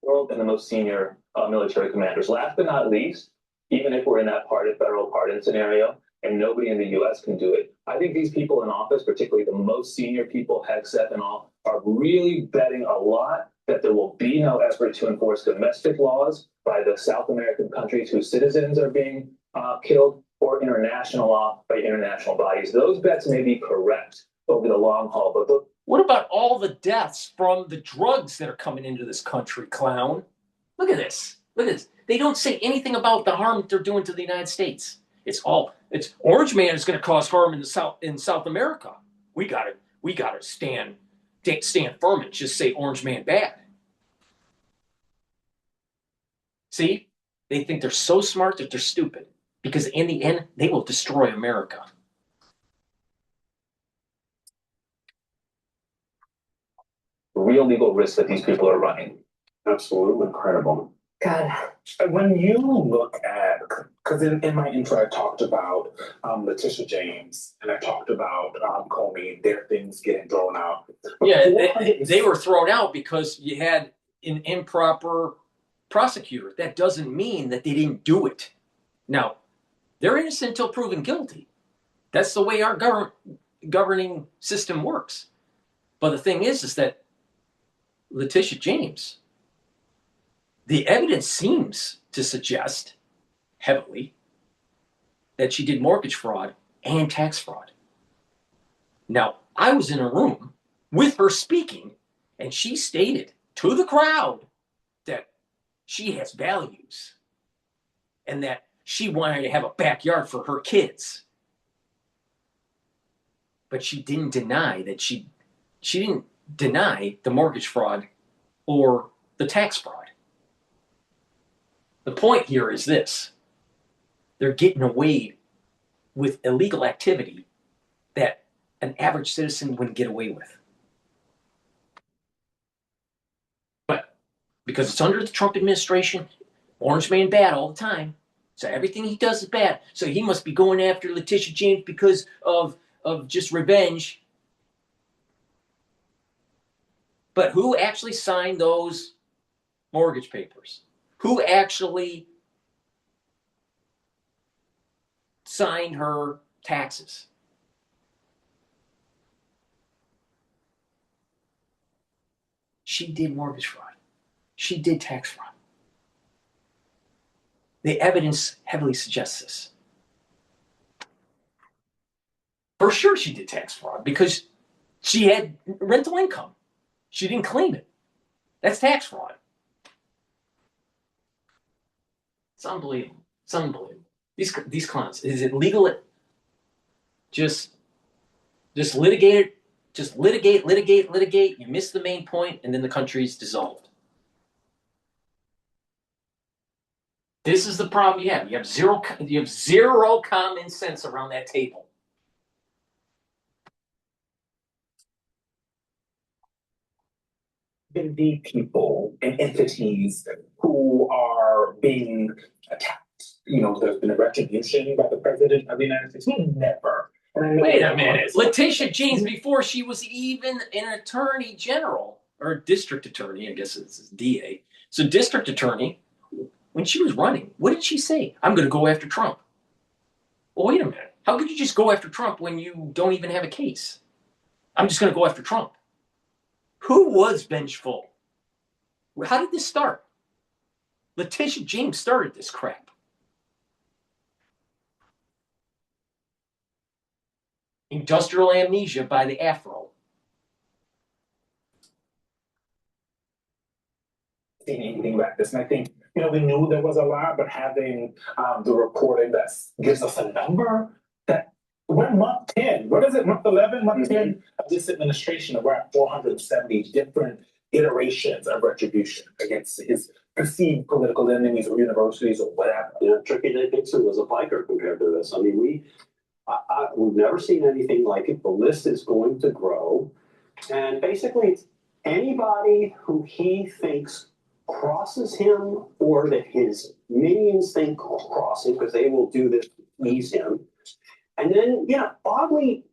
World and the most senior military commanders. Last but not least, even if we're in that federal pardon scenario, and nobody in the U.S. can do it, I think these people in office, particularly the most senior people, Hegseth and all, are really betting a lot that there will be no effort to enforce domestic laws by the South American countries whose citizens are being killed, or international law by international bodies. Those bets may be correct over the long haul, but what about all the deaths from the drugs that are coming into this country, clown? Look at this. Look at this. They don't say anything about the harm that they're doing to the United States. It's Orange Man is going to cause harm in South America. We gotta stand firm and just say Orange Man bad. See, they think they're so smart that they're stupid because in the end they will destroy America. Real legal risks that these people are running. Absolutely incredible. God. When you look at, because in my intro I talked about Letitia James and I talked about Comey, their things getting thrown out. Yeah, they were thrown out because you had an improper prosecutor. That doesn't mean that they didn't do it. Now, they're innocent until proven guilty. That's the way our governing system works. But the thing is that Letitia James, the evidence seems to suggest heavily that she did mortgage fraud and tax fraud. Now, I was in a room with her speaking, and she stated to the crowd that she has values and that she wanted to have a backyard for her kids. But she didn't deny that she didn't deny the mortgage fraud or the tax fraud. The point here is this. They're getting away with illegal activity that an average citizen wouldn't get away with. But because it's under the Trump administration, Orange Man bad all the time. So everything he does is bad. So he must be going after Letitia James because of just revenge. But who actually signed those mortgage papers? Who actually signed her taxes? She did mortgage fraud. She did tax fraud. The evidence heavily suggests this. For sure she did tax fraud because she had rental income. She didn't claim it. That's tax fraud. It's unbelievable. It's unbelievable. These clowns. Is it legal? Just litigate it. Just litigate. You miss the main point, and then the country's dissolved. This is the problem you have. You have zero common sense around that table. The people and entities who are being attacked. You know, there's been a retribution by the president of the United States. Never. Wait a minute. Letitia James, before she was even an attorney general, or district attorney, I guess it's DA. So district attorney, when she was running, what did she say? I'm going to go after Trump. Well, wait a minute. How could you just go after Trump when you don't even have a case? I'm just going to go after Trump. Who was vengeful? How did this start? Letitia James started this crap. Industrial amnesia by the Afro. seen anything like this. And I think, we knew there was a lot, but having the reporting that gives us a number that we're month 10. What is it? Month 11, month 10 of this administration, and we're at 470 different iterations of retribution against his perceived political enemies or universities or whatever. Turkey Day Dixon was a biker compared to this. I mean, we've never seen anything like it. The list is going to grow. And basically, it's anybody who he thinks crosses him or that his minions think cross him, because they will do this to ease him. And then, oddly,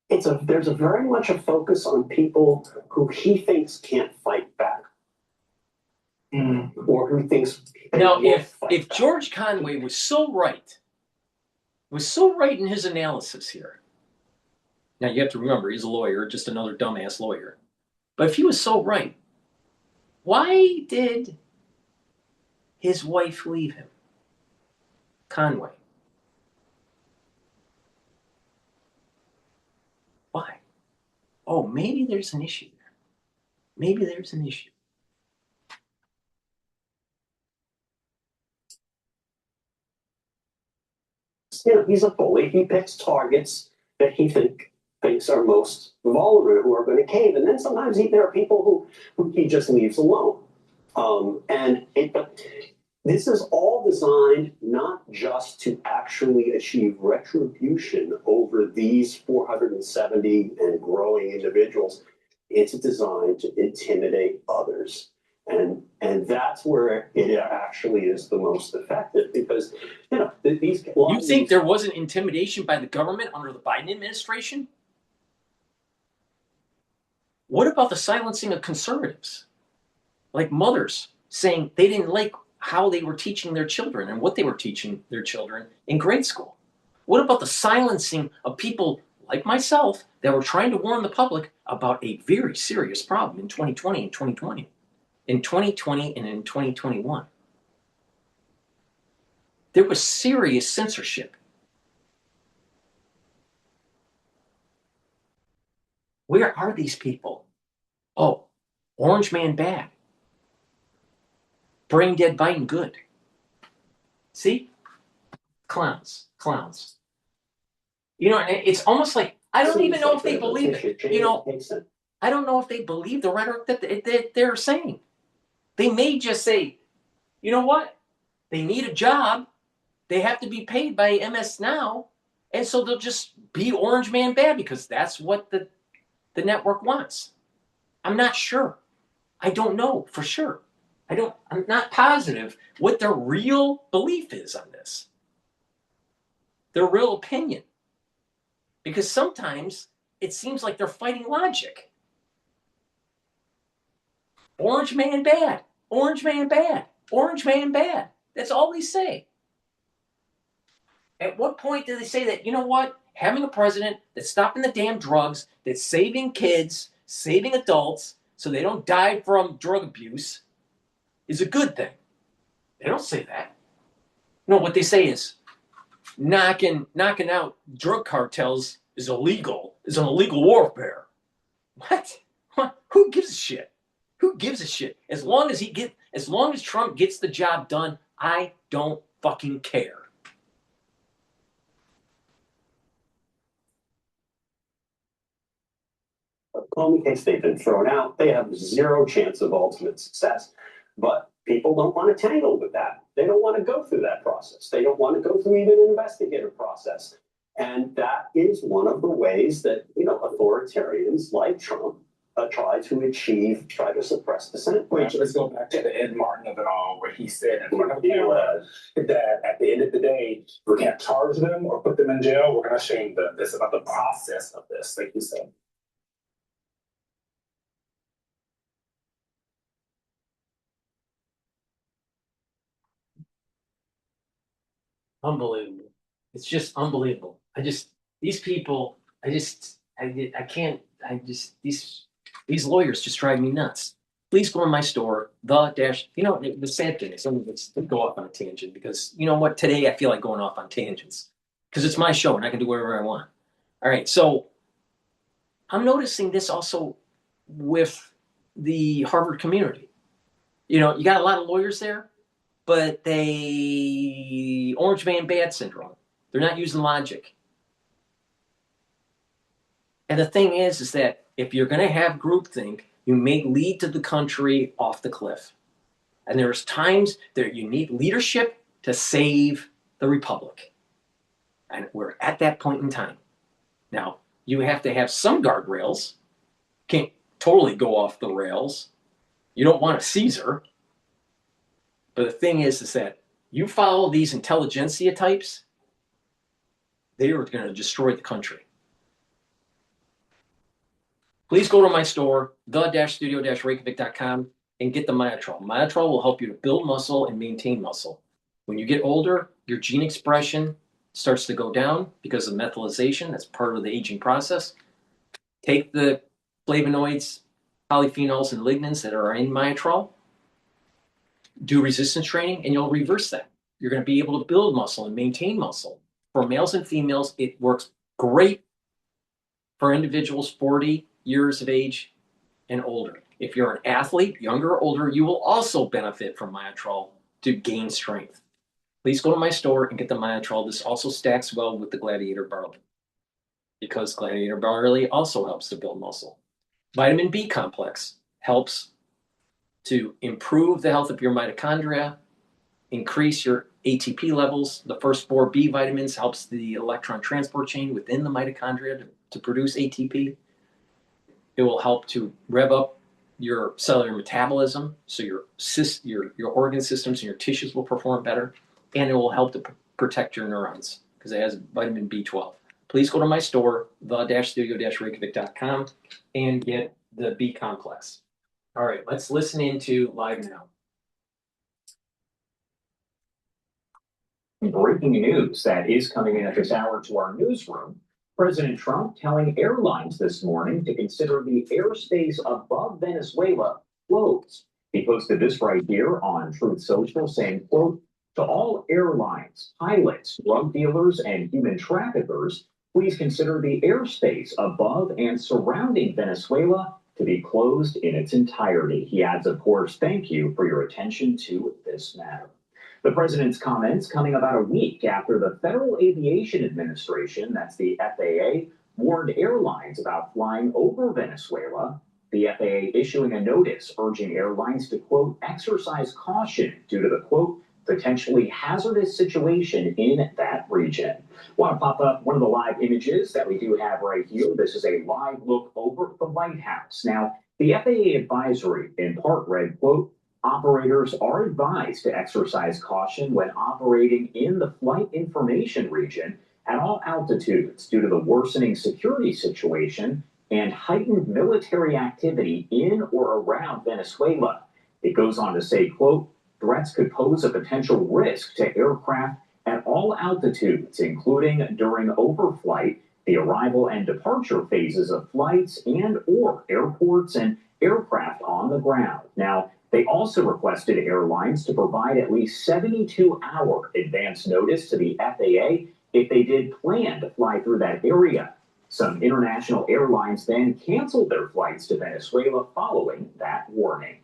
there's a very much a focus on people who he thinks can't fight back. Or who thinks now, if George Conway was so right in his analysis here. Now you have to remember he's a lawyer, just another dumbass lawyer. But if he was so right, why did his wife leave him? Conway. Why? Oh, maybe there's an issue there. Maybe there's an issue. He's a bully. He picks targets that he thinks are most vulnerable, who are going to cave. And then sometimes there are people who he just leaves alone. But this is all designed not just to actually achieve retribution over these 470 and growing individuals. It's designed to intimidate others. And that's where it actually is the most effective, because these. You think there wasn't intimidation by the government under the Biden administration? What about the silencing of conservatives, like mothers saying they didn't like how they were teaching their children and what they were teaching their children in grade school? What about the silencing of people like myself that were trying to warn the public about a very serious problem in 2020 and 2020? In 2020 and in 2021. There was serious censorship. Where are these people? Oh, Orange Man bad. Brain dead Biden good. See? Clowns. It's almost like, I don't even know if they believe it. I don't know if they believe the rhetoric that they're saying. They may just say, you know what? They need a job. They have to be paid by MS Now. And so they'll just be Orange Man bad because that's what the network wants. I'm not sure. I don't know for sure. I'm not positive what their real belief is on this. Their real opinion. Because sometimes it seems like they're fighting logic. Orange Man bad. Orange Man bad. Orange Man bad. That's all they say. At what point do they say that, you know what? Having a president that's stopping the damn drugs, that's saving kids, saving adults, so they don't die from drug abuse, is a good thing. They don't say that. No, what they say is knocking out drug cartels is illegal, is an illegal warfare. What? Who gives a shit? Who gives a shit? As long as Trump gets the job done, I don't fucking care. Comey case, they've been thrown out. They have zero chance of ultimate success. But people don't want to tangle with that. They don't want to go through that process. They don't want to go through even an investigative process. And that is one of the ways that, authoritarians like Trump try to suppress dissent. Wait, let's go back to the Ed Martin of it all, where he said in front of the camera that at the end of the day, we can't charge them or put them in jail. We're going to shame them. This is about the process of this, like you said. Unbelievable. It's just unbelievable. These lawyers just drive me nuts. Please go on my store, the sad thing is, let's go off on a tangent because you know what? Today I feel like going off on tangents because it's my show and I can do whatever I want. All right. So I'm noticing this also with the Harvard community. You know, you got a lot of lawyers there, but they orange man bad syndrome. They're not using logic. And the thing is that if you're going to have groupthink, you may lead to the country off the cliff. And there's times that you need leadership to save the republic. And we're at that point in time. Now, you have to have some guardrails. Can't totally go off the rails. You don't want a Caesar. But the thing is that you follow these intelligentsia types, they are going to destroy the country. Please go to my store, the-studio-reykjavik.com, and get the Myotrol. Myotrol will help you to build muscle and maintain muscle. When you get older, your gene expression starts to go down because of methylation. That's part of the aging process. Take the flavonoids, polyphenols, and lignans that are in Myotrol, do resistance training, and you'll reverse that. You're going to be able to build muscle and maintain muscle. For males and females, it works great for individuals 40 years of age and older. If you're an athlete, younger or older, you will also benefit from Myotrol to gain strength. Please go to my store and get the Myotrol. This also stacks well with the Gladiator Barley because Gladiator Barley also helps to build muscle. Vitamin B complex helps to improve the health of your mitochondria, increase your ATP levels. The first 4 B vitamins helps the electron transport chain within the mitochondria to produce ATP. It will help to rev up your cellular metabolism, so your organ systems and your tissues will perform better, and it will help to protect your neurons because it has vitamin B12. Please go to my store, the-studio-reykjavik.com, and get the B complex. All right, let's listen into Live Now. Breaking news that is coming in at this hour to our newsroom. President Trump telling airlines this morning to consider the airspace above Venezuela closed. He posted this right here on Truth Social saying, quote, to all airlines, pilots, drug dealers, and human traffickers, please consider the airspace above and surrounding Venezuela to be closed in its entirety. He adds, of course, thank you for your attention to this matter. The president's comments coming about a week after the Federal Aviation Administration, that's the FAA, warned airlines about flying over Venezuela. The FAA issuing a notice urging airlines to, quote, exercise caution due to the, quote, potentially hazardous situation in that region. Want to pop up one of the live images that we do have right here. This is a live look over the White House. Now, the FAA advisory in part read, quote, operators are advised to exercise caution when operating in the flight information region at all altitudes due to the worsening security situation and heightened military activity in or around Venezuela. It goes on to say, quote, threats could pose a potential risk to aircraft at all altitudes, including during overflight, the arrival and departure phases of flights and or airports and aircraft on the ground. Now, they also requested airlines to provide at least 72-hour advance notice to the FAA if they did plan to fly through that area. Some international airlines then canceled their flights to Venezuela following that warning.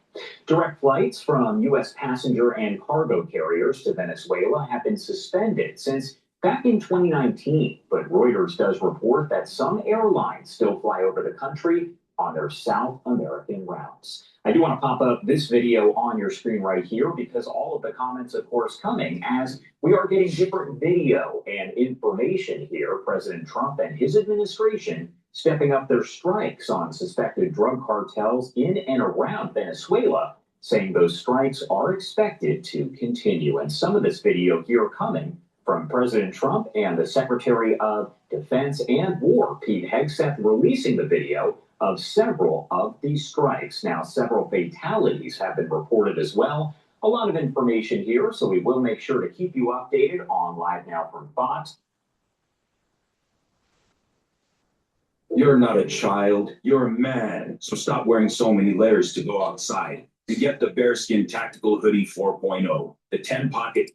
Direct flights from U.S. passenger and cargo carriers to Venezuela have been suspended since back in 2019, but Reuters does report that some airlines still fly over the country on their South American routes. I do want to pop up this video on your screen right here because all of the comments, of course, coming as we are getting different video and information here. President Trump and his administration stepping up their strikes on suspected drug cartels in and around Venezuela, saying those strikes are expected to continue. And some of this video here coming from President Trump and the Secretary of Defense and War, Pete Hegseth, releasing the video of several of these strikes. Now, several fatalities have been reported as well. A lot of information here, so we will make sure to keep you updated on Live Now from Fox. You're not a child, you're a man. So stop wearing so many layers to go outside. You get the Bearskin Tactical Hoodie 4.0, the 10-pocket.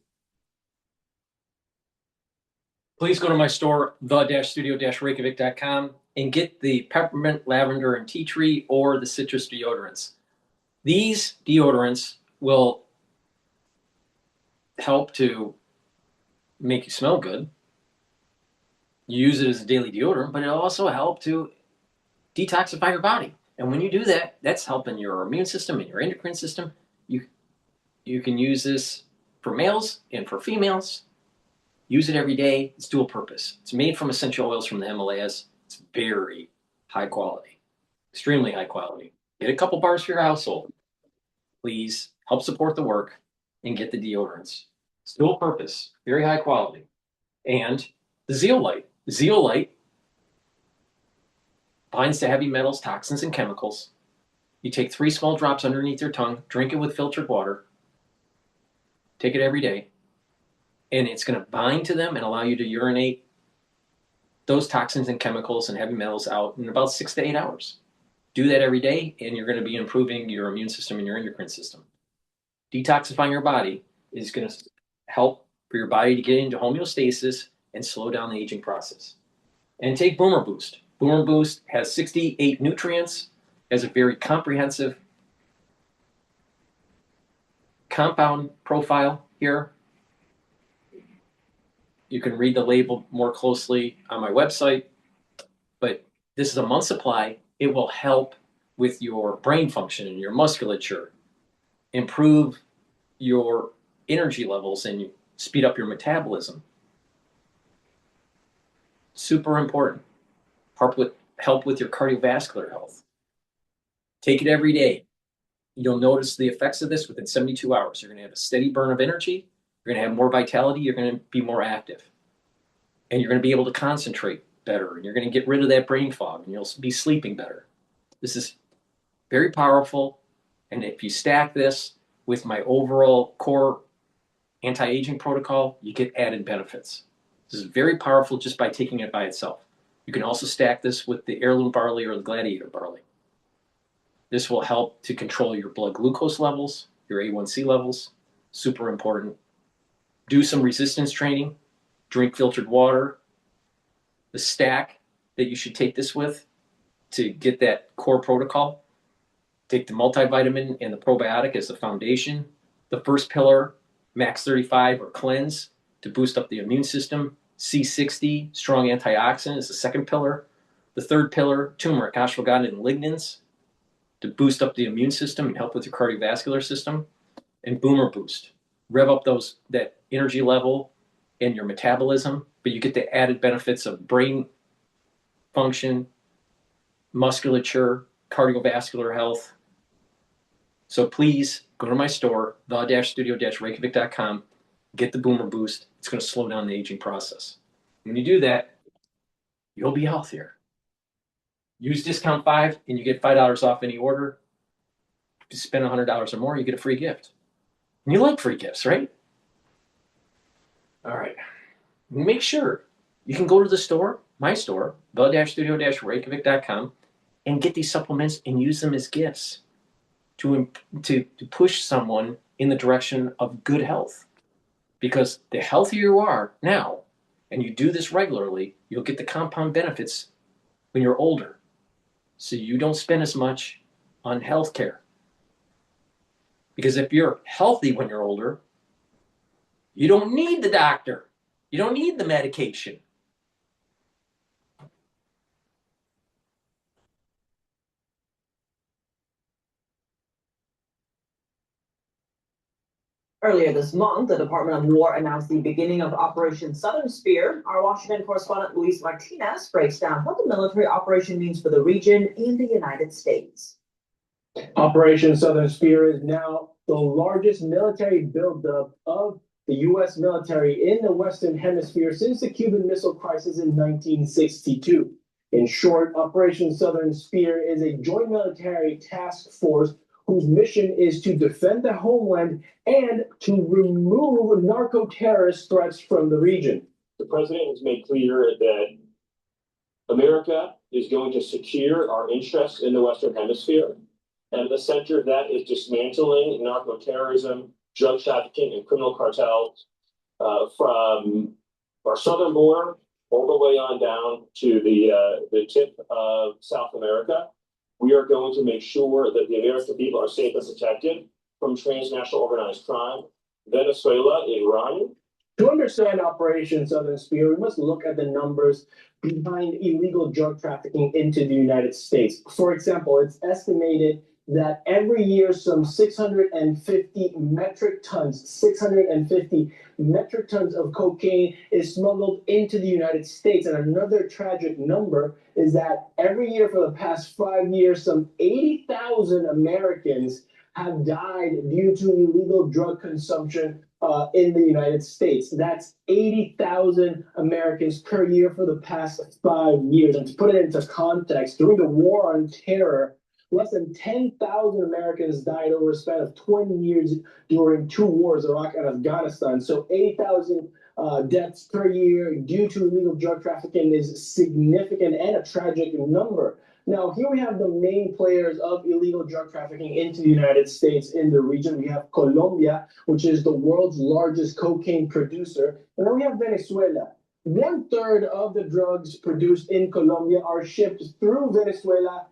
Please go to my store, the-studio-reykjavik.com, and get the peppermint, lavender, and tea tree or the citrus deodorants. These deodorants will help to make you smell good. You use it as a daily deodorant, but it'll also help to detoxify your body. And when you do that, that's helping your immune system and your endocrine system. You can use this for males and for females. Use it every day. It's dual purpose. It's made from essential oils from the Himalayas. It's very high quality, extremely high quality. Get a couple bars for your household. Please help support the work and get the deodorants. It's dual purpose, very high quality. And the zeolite. Zeolite binds to heavy metals, toxins, and chemicals. You take 3 small drops underneath your tongue, drink it with filtered water, take it every day, and it's going to bind to them and allow you to urinate those toxins and chemicals and heavy metals out in about 6 to 8 hours. Do that every day, and you're going to be improving your immune system and your endocrine system. Detoxifying your body is going to help for your body to get into homeostasis and slow down the aging process. And take Boomer Boost. Boomer Boost has 68 nutrients, has a very comprehensive compound profile here. You can read the label more closely on my website, but this is a month supply. It will help with your brain function and your musculature, improve your energy levels, and speed up your metabolism. Super important. Help with your cardiovascular health. Take it every day. You'll notice the effects of this within 72 hours. You're going to have a steady burn of energy. You're going to have more vitality. You're going to be more active. And you're going to be able to concentrate better. And you're going to get rid of that brain fog. And you'll be sleeping better. This is very powerful. And if you stack this with my overall core anti-aging protocol, you get added benefits. This is very powerful just by taking it by itself. You can also stack this with the heirloom barley or the gladiator barley. This will help to control your blood glucose levels, your A1C levels, super important. Do some resistance training, drink filtered water. The stack that you should take this with to get that core protocol, take the multivitamin and the probiotic as the foundation. The first pillar, Max 35 or cleanse to boost up the immune system. C60, strong antioxidant, is the second pillar. The third pillar, turmeric, ashwagandha, and lignans to boost up the immune system and help with your cardiovascular system. And Boomer Boost, rev up that energy level and your metabolism, but you get the added benefits of brain function, musculature, cardiovascular health. So please go to my store, the-studio-reykjavik.com, get the Boomer Boost. It's going to slow down the aging process. When you do that, you'll be healthier. Use discount 5 and you get $5 off any order. If you spend $100 or more, you get a free gift. And you like free gifts, right? All right. Make sure you can go to the store, my store, the-studio-reykjavik.com, and get these supplements and use them as gifts to push someone in the direction of good health. Because the healthier you are now, and you do this regularly, you'll get the compound benefits when you're older. So you don't spend as much on health care. Because if you're healthy when you're older, you don't need the doctor. You don't need the medication. Earlier this month, the Department of War announced the beginning of Operation Southern Spear. Our Washington correspondent Luis Martinez breaks down what the military operation means for the region and the United States. Operation Southern Spear is now the largest military buildup of the U.S. military in the Western Hemisphere since the Cuban Missile Crisis in 1962. In short, Operation Southern Spear is a joint military task force whose mission is to defend the homeland and to remove narco-terrorist threats from the region. The president has made clear that America is going to secure our interests in the Western Hemisphere. And the center of that is dismantling narco-terrorism, drug trafficking, and criminal cartels from our southern border all the way on down to the tip of South America. We are going to make sure that the American people are safe and protected. from transnational organized crime, Venezuela, Iran. To understand Operation Southern Spear, we must look at the numbers behind illegal drug trafficking into the United States. For example, it's estimated that every year some 650 metric tons of cocaine is smuggled into the United States. And another tragic number is that every year for the past 5 years, some 80,000 Americans have died due to illegal drug consumption in the United States. That's 80,000 Americans per year for the past 5 years. And to put it into context, during the war on terror, less than 10,000 Americans died over a span of 20 years during 2 wars, Iraq and Afghanistan. So 80,000 deaths per year due to illegal drug trafficking is significant and a tragic number. Now, here we have the main players of illegal drug trafficking into the United States in the region. We have Colombia, which is the world's largest cocaine producer. And then we have Venezuela. 1/3 of the drugs produced in Colombia are shipped through Venezuela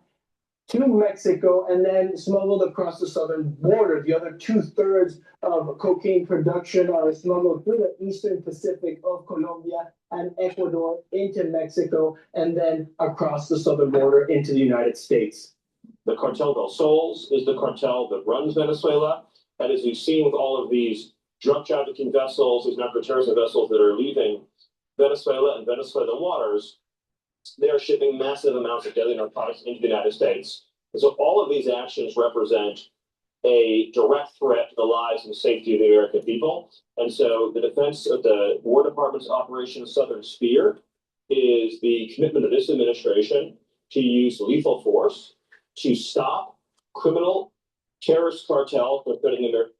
to Mexico and then smuggled across the southern border. The other 2/3 of cocaine production are smuggled through the eastern Pacific of Colombia and Ecuador into Mexico and then across the southern border into the United States. The Cartel del Soles is the cartel that runs Venezuela. And as we've seen with all of these drug trafficking vessels, these narcoterrorism vessels that are leaving Venezuela and Venezuelan waters, they are shipping massive amounts of deadly narcotics into the United States. And so all of these actions represent a direct threat to the lives and safety of the American people. And so the defense of the War Department's Operation Southern Spear is the commitment of this administration to use lethal force to stop criminal terrorist cartel from threatening American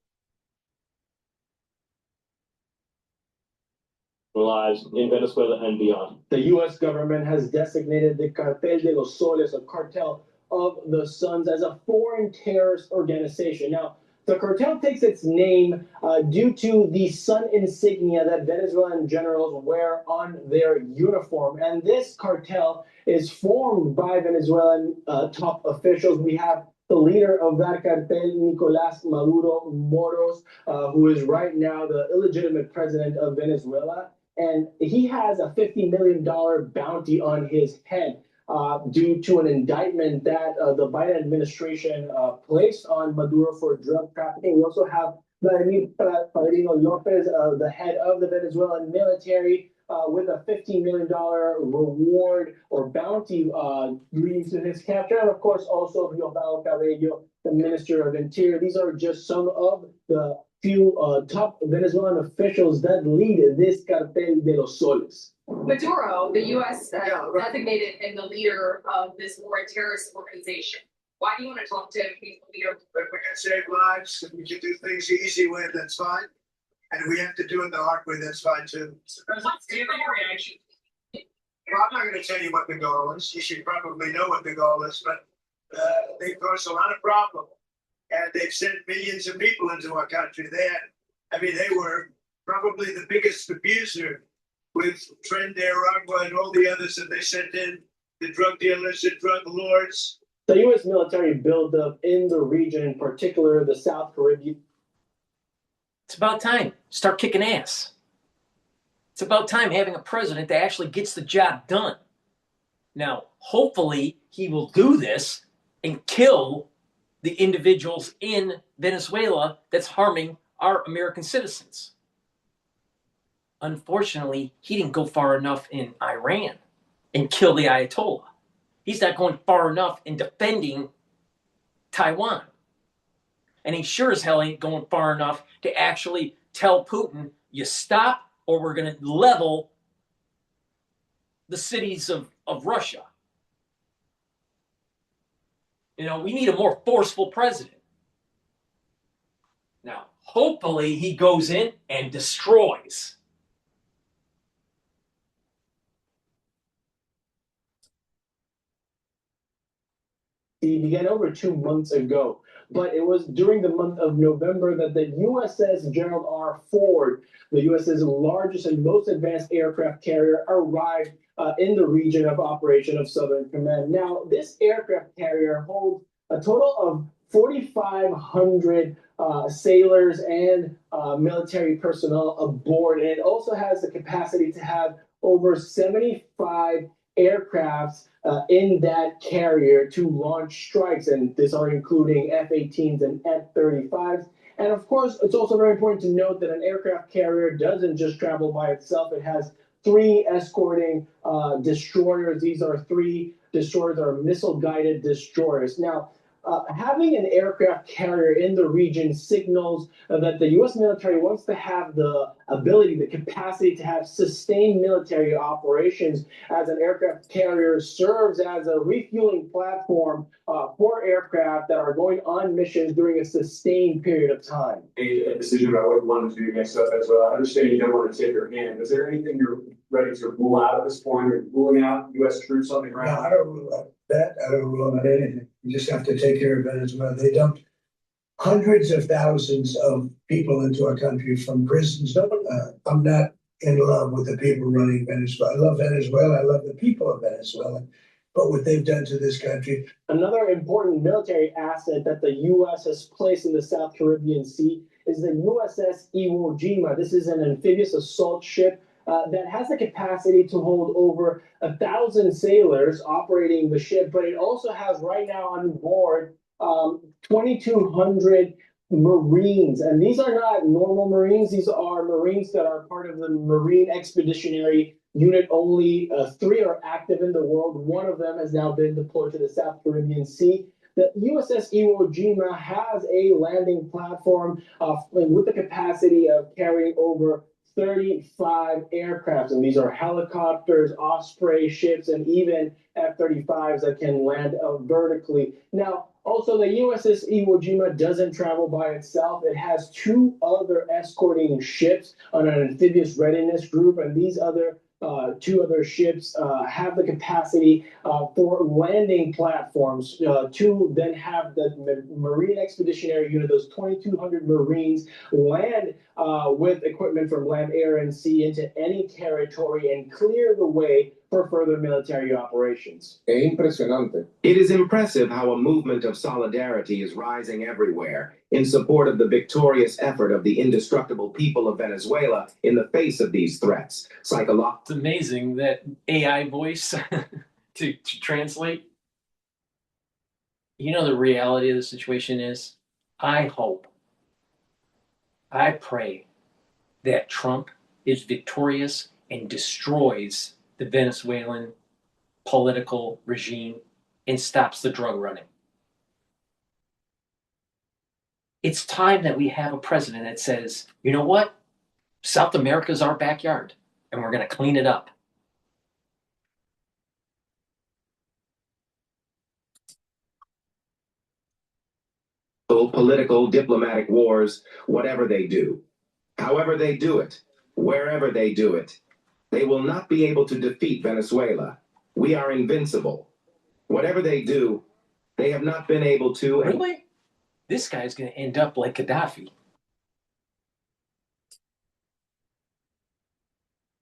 lives in Venezuela and beyond. The U.S. government has designated the Cartel de los Soles, a cartel of the Suns, as a foreign terrorist organization. Now, the cartel takes its name due to the sun insignia that Venezuelan generals wear on their uniform. And this cartel is formed by Venezuelan top officials. We have the leader of that cartel, Nicolás Maduro Moros, who is right now the illegitimate president of Venezuela. And he has a $50 million bounty on his head due to an indictment that the Biden administration placed on Maduro for drug trafficking. We also have Vladimir Padrino Lopez, the head of the Venezuelan military, with a $15 million reward or bounty leading to his capture. And of course, also Riobal Cabello, the Minister of Interior. These are just some of the few top Venezuelan officials that lead this Cartel de los Soles. Maduro, the U.S. designated him the leader of this war terrorist organization. Why do you want to talk to him? He's the leader. But we can save lives. If we can do things the easy way, that's fine. And if we have to do it the hard way, that's fine too. What's your reaction? Well, I'm not going to tell you what the goal is. You should probably know what the goal is, but they cause a lot of problems. And they've sent millions of people into our country. They were probably the biggest abuser with Tren de Aragua and all the others that they sent in, the drug dealers, the drug lords. The U.S. military buildup in the region, in particular the South Caribbean. It's about time. Start kicking ass. It's about time having a president that actually gets the job done. Now, hopefully, he will do this and kill the individuals in Venezuela that's harming our American citizens. Unfortunately, he didn't go far enough in Iran and kill the Ayatollah. He's not going far enough in defending Taiwan. And he sure as hell ain't going far enough to actually tell Putin, you stop or we're going to level the cities of Russia. You know, we need a more forceful president. Now, hopefully he goes in and destroys. He began over 2 months ago, but it was during the month of November that the USS Gerald R. Ford, the US's largest and most advanced aircraft carrier, arrived in the region of operation of Southern Command. Now, this aircraft carrier holds a total of 4,500 sailors and military personnel aboard. And it also has the capacity to have over 75 aircrafts in that carrier to launch strikes. And these are including F-18s and F-35s. And of course, it's also very important to note that an aircraft carrier doesn't just travel by itself. It has 3 escorting destroyers. These are 3 destroyers that are missile-guided destroyers. Now, having an aircraft carrier in the region signals that the U.S. military wants to have the ability, the capacity to have sustained military operations, as an aircraft carrier serves as a refueling platform for aircraft that are going on missions during a sustained period of time. A decision about what you want to do next up as well. I understand you don't want to take your hand. Is there anything you're ready to rule out at this point? Are you ruling out U.S. troops on the ground? No, I don't rule out that. I don't rule out anything. You just have to take care of Venezuela. They dumped hundreds of thousands of people into our country from prisons. I'm not in love with the people running Venezuela. I love Venezuela. I love the people of Venezuela. But what they've done to this country. Another important military asset that the U.S. has placed in the South Caribbean Sea is the USS Iwo Jima. This is an amphibious assault ship that has the capacity to hold over 1,000 sailors operating the ship, but it also has right now on board 2,200 Marines. And these are not normal Marines. These are Marines that are part of the Marine Expeditionary Unit. Only 3 are active in the world. 1 of them has now been deployed to the South Caribbean Sea. The USS Iwo Jima has a landing platform with the capacity of carrying over 35 aircrafts, and these are helicopters, Osprey ships, and even F-35s that can land vertically. Now, also, the USS Iwo Jima doesn't travel by itself. It has 2 other escorting ships on an amphibious readiness group, and these other 2 other ships have the capacity for landing platforms to then have the Marine Expeditionary Unit, those 2,200 Marines, land with equipment from land, air, and sea into any territory and clear the way for further military operations. It is impressive how a movement of solidarity is rising everywhere in support of the victorious effort of the indestructible people of Venezuela in the face of these threats. It's amazing that AI voice to translate. You know, the reality of the situation is, I hope, I pray that Trump is victorious and destroys the Venezuelan political regime and stops the drug running. It's time that we have a president that says, you know what? South America is our backyard, and we're going to clean it up. Political, diplomatic wars, whatever they do, however they do it, wherever they do it, they will not be able to defeat Venezuela. We are invincible. Whatever they do, they have not been able to. Really? This guy's going to end up like Gaddafi.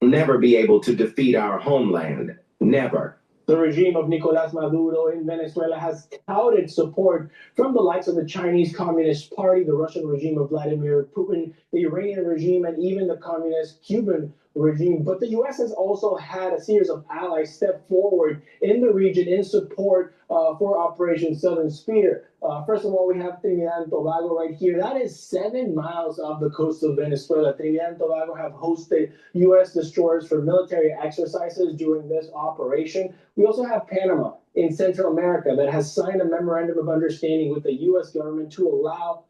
Never be able to defeat our homeland. Never. The regime of Nicolás Maduro in Venezuela has touted support from the likes of the Chinese Communist Party, the Russian regime of Vladimir Putin, the Iranian regime, and even the communist Cuban regime. But the U.S. has also had a series of allies step forward in the region in support for Operation Southern Spear. First of all, we have Trinidad and Tobago right here. That is 7 miles off the coast of Venezuela. Trinidad and Tobago have hosted U.S. destroyers for military exercises during this operation. We also have Panama in Central America that has signed a memorandum of understanding with the U.S. government to allow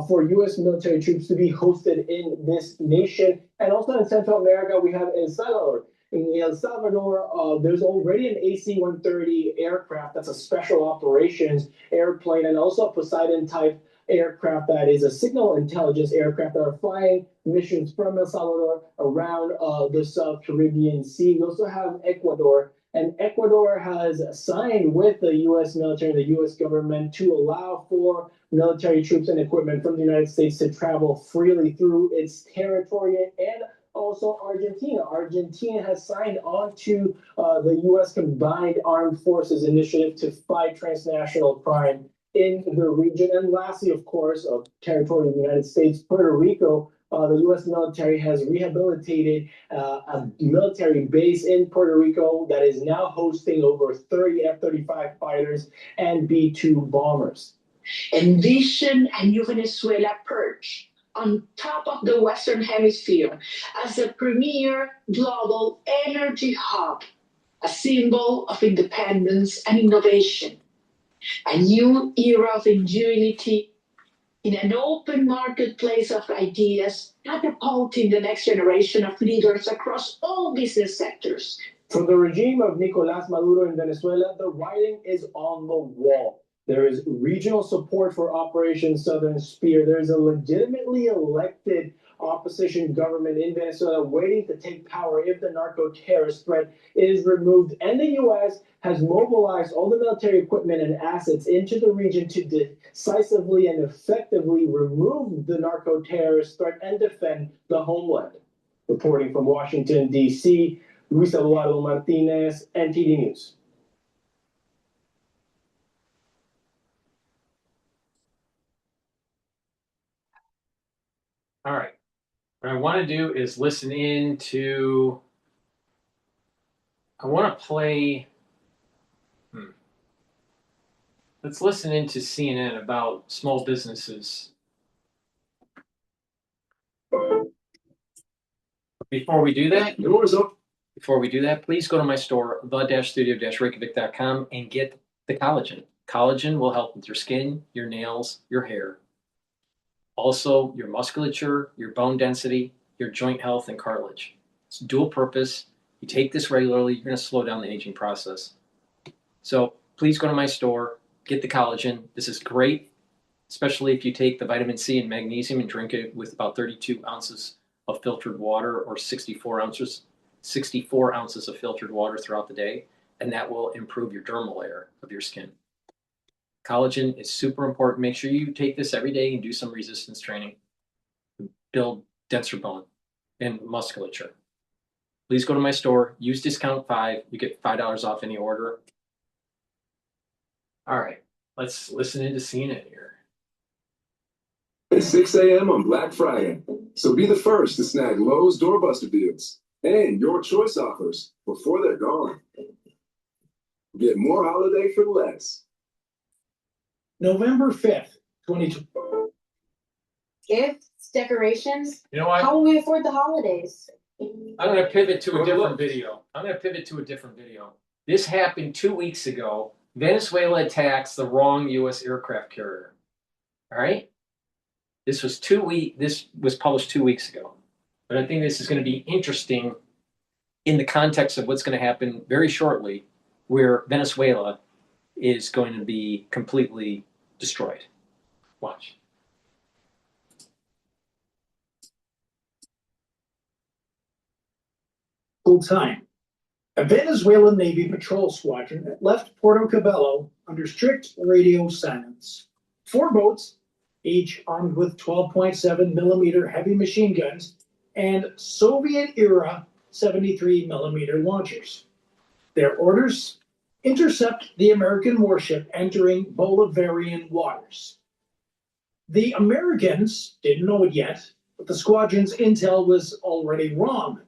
for U.S. military troops to be hosted in this nation. And also in Central America, we have El Salvador. In El Salvador, there's already an AC-130 aircraft that's a special operations airplane, and also a Poseidon-type aircraft that is a signal intelligence aircraft that are flying missions from El Salvador around the South Caribbean Sea. We also have Ecuador, and Ecuador has signed with the U.S. military and the U.S. government to allow for military troops and equipment from the United States to travel freely through its territory. And also Argentina. Argentina has signed on to the U.S. Combined Armed Forces Initiative to fight transnational crime in the region. And lastly, of course, of territory of the United States, Puerto Rico. The U.S. military has rehabilitated a military base in Puerto Rico that is now hosting over 30 F-35 fighters and B-2 bombers. Envision a new Venezuela perched on top of the Western Hemisphere as a premier global energy hub, a symbol of independence and innovation, a new era of ingenuity in an open marketplace of ideas, catapulting the next generation of leaders across all business sectors. From the regime of Nicolás Maduro in Venezuela, the writing is on the wall. There is regional support for Operation Southern Spear. There is a legitimately elected opposition government in Venezuela waiting to take power if the narco-terrorist threat is removed. And the U.S. has mobilized all the military equipment and assets into the region to decisively and effectively remove the narco-terrorist threat and defend the homeland. Reporting from Washington, D.C., Luis Eduardo Martinez, NTD News. All right. What I want to do is listen in to, I want to play, let's listen into CNN about small businesses. Before we do that, please go to my store, the-studio-reykjavik.com, and get the collagen. Collagen will help with your skin, your nails, your hair. Also, your musculature, your bone density, your joint health, and cartilage. It's dual purpose. You take this regularly, you're going to slow down the aging process. So please go to my store, get the collagen. This is great, especially if you take the vitamin C and magnesium and drink it with about 32 ounces of filtered water or 64 ounces of filtered water throughout the day, and that will improve your dermal layer of your skin. Collagen is super important. Make sure you take this every day and do some resistance training to build denser bone and musculature. Please go to my store, use discount 5. You get $5 off any order. All right, let's listen into CNN here. At 6 a.m. on Black Friday. So be the first to snag Lowe's doorbuster deals and your choice offers before they're gone. Get more holiday for less. November 5th, 2020. Gifts, decorations. You know what? How will we afford the holidays? I'm going to pivot to a different video. This happened 2 weeks ago. Venezuela attacks the wrong U.S. aircraft carrier. All right? This was published 2 weeks ago. But I think this is going to be interesting in the context of what's going to happen very shortly, where Venezuela is going to be completely destroyed. Watch. Full time. A Venezuelan Navy patrol squadron left Puerto Cabello under strict radio silence. 4 boats, each armed with 12.7 millimeter heavy machine guns and Soviet-era 73 millimeter launchers. Their orders: intercept the American warship entering Bolivarian waters. The Americans didn't know it yet, but the squadron's intel was already wrong.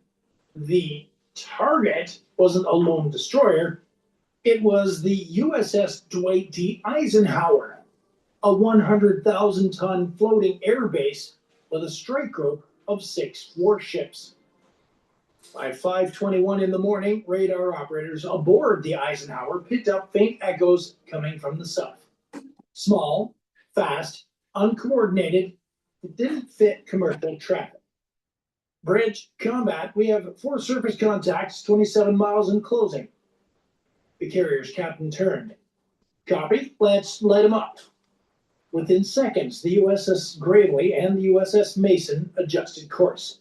The target wasn't a lone destroyer. It was the USS Dwight D. Eisenhower, a 100,000-ton floating air base with a strike group of 6 warships. By 5:21 in the morning, radar operators aboard the Eisenhower picked up faint echoes coming from the south. Small, fast, uncoordinated, it didn't fit commercial traffic. Bridge, combat, we have 4 surface contacts, 27 miles in closing. The carrier's captain turned. Copy, let's light him up. Within seconds, the USS Gravely and the USS Mason adjusted course,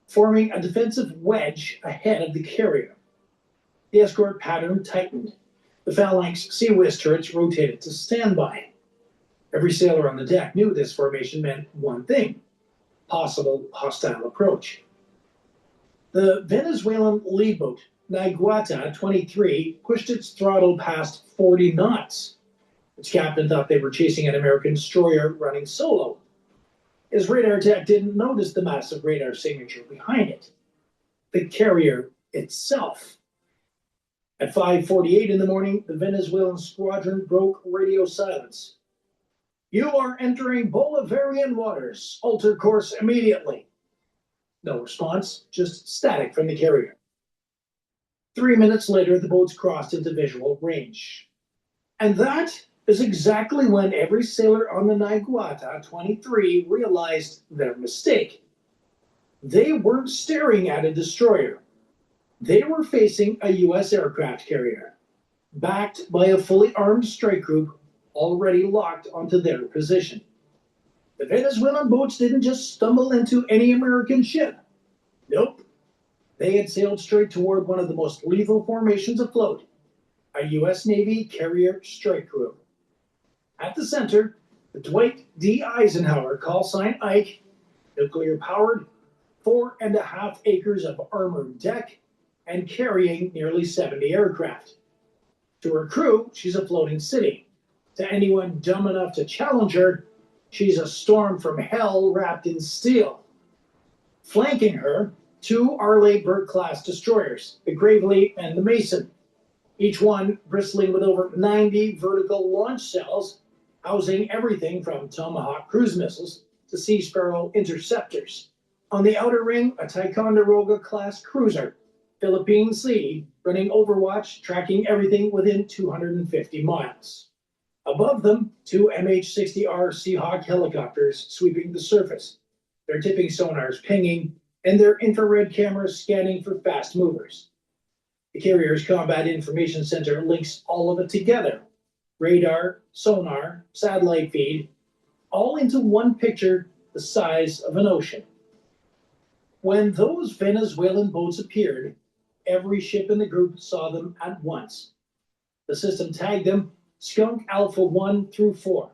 forming a defensive wedge ahead of the carrier. The escort pattern tightened. The Phalanx Sea Whiz turrets rotated to standby. Every sailor on the deck knew this formation meant one thing: possible hostile approach. The Venezuelan lead boat, Naiguata 23, pushed its throttle past 40 knots. Its captain thought they were chasing an American destroyer running solo. His radar tech didn't notice the massive radar signature behind it, the carrier itself. At 5:48 in the morning, the Venezuelan squadron broke radio silence. You are entering Bolivarian waters. Alter course immediately. No response, just static from the carrier. 3 minutes later, the boats crossed into visual range. And that is exactly when every sailor on the Naiguata 23 realized their mistake. They weren't staring at a destroyer. They were facing a U.S. aircraft carrier, backed by a fully armed strike group already locked onto their position. The Venezuelan boats didn't just stumble into any American ship. Nope. They had sailed straight toward one of the most lethal formations afloat, a U.S. Navy carrier strike group. At the center, the Dwight D. Eisenhower call sign Ike, nuclear-powered, 4.5 acres of armored deck, and carrying nearly 70 aircraft. To her crew, she's a floating city. To anyone dumb enough to challenge her, she's a storm from hell wrapped in steel. Flanking her, 2 Arleigh Burke-class destroyers, the Gravely and the Mason, each one bristling with over 90 vertical launch cells, housing everything from Tomahawk cruise missiles to Sea Sparrow interceptors. On the outer ring, a Ticonderoga-class cruiser, Philippine Sea, running Overwatch, tracking everything within 250 miles. Above them, 2 MH-60R Seahawk helicopters sweeping the surface, their tipping sonars pinging, and their infrared cameras scanning for fast movers. The carrier's Combat Information Center links all of it together. Radar, sonar, satellite feed, all into one picture the size of an ocean. When those Venezuelan boats appeared, every ship in the group saw them at once. The system tagged them Skunk Alpha 1 through 4.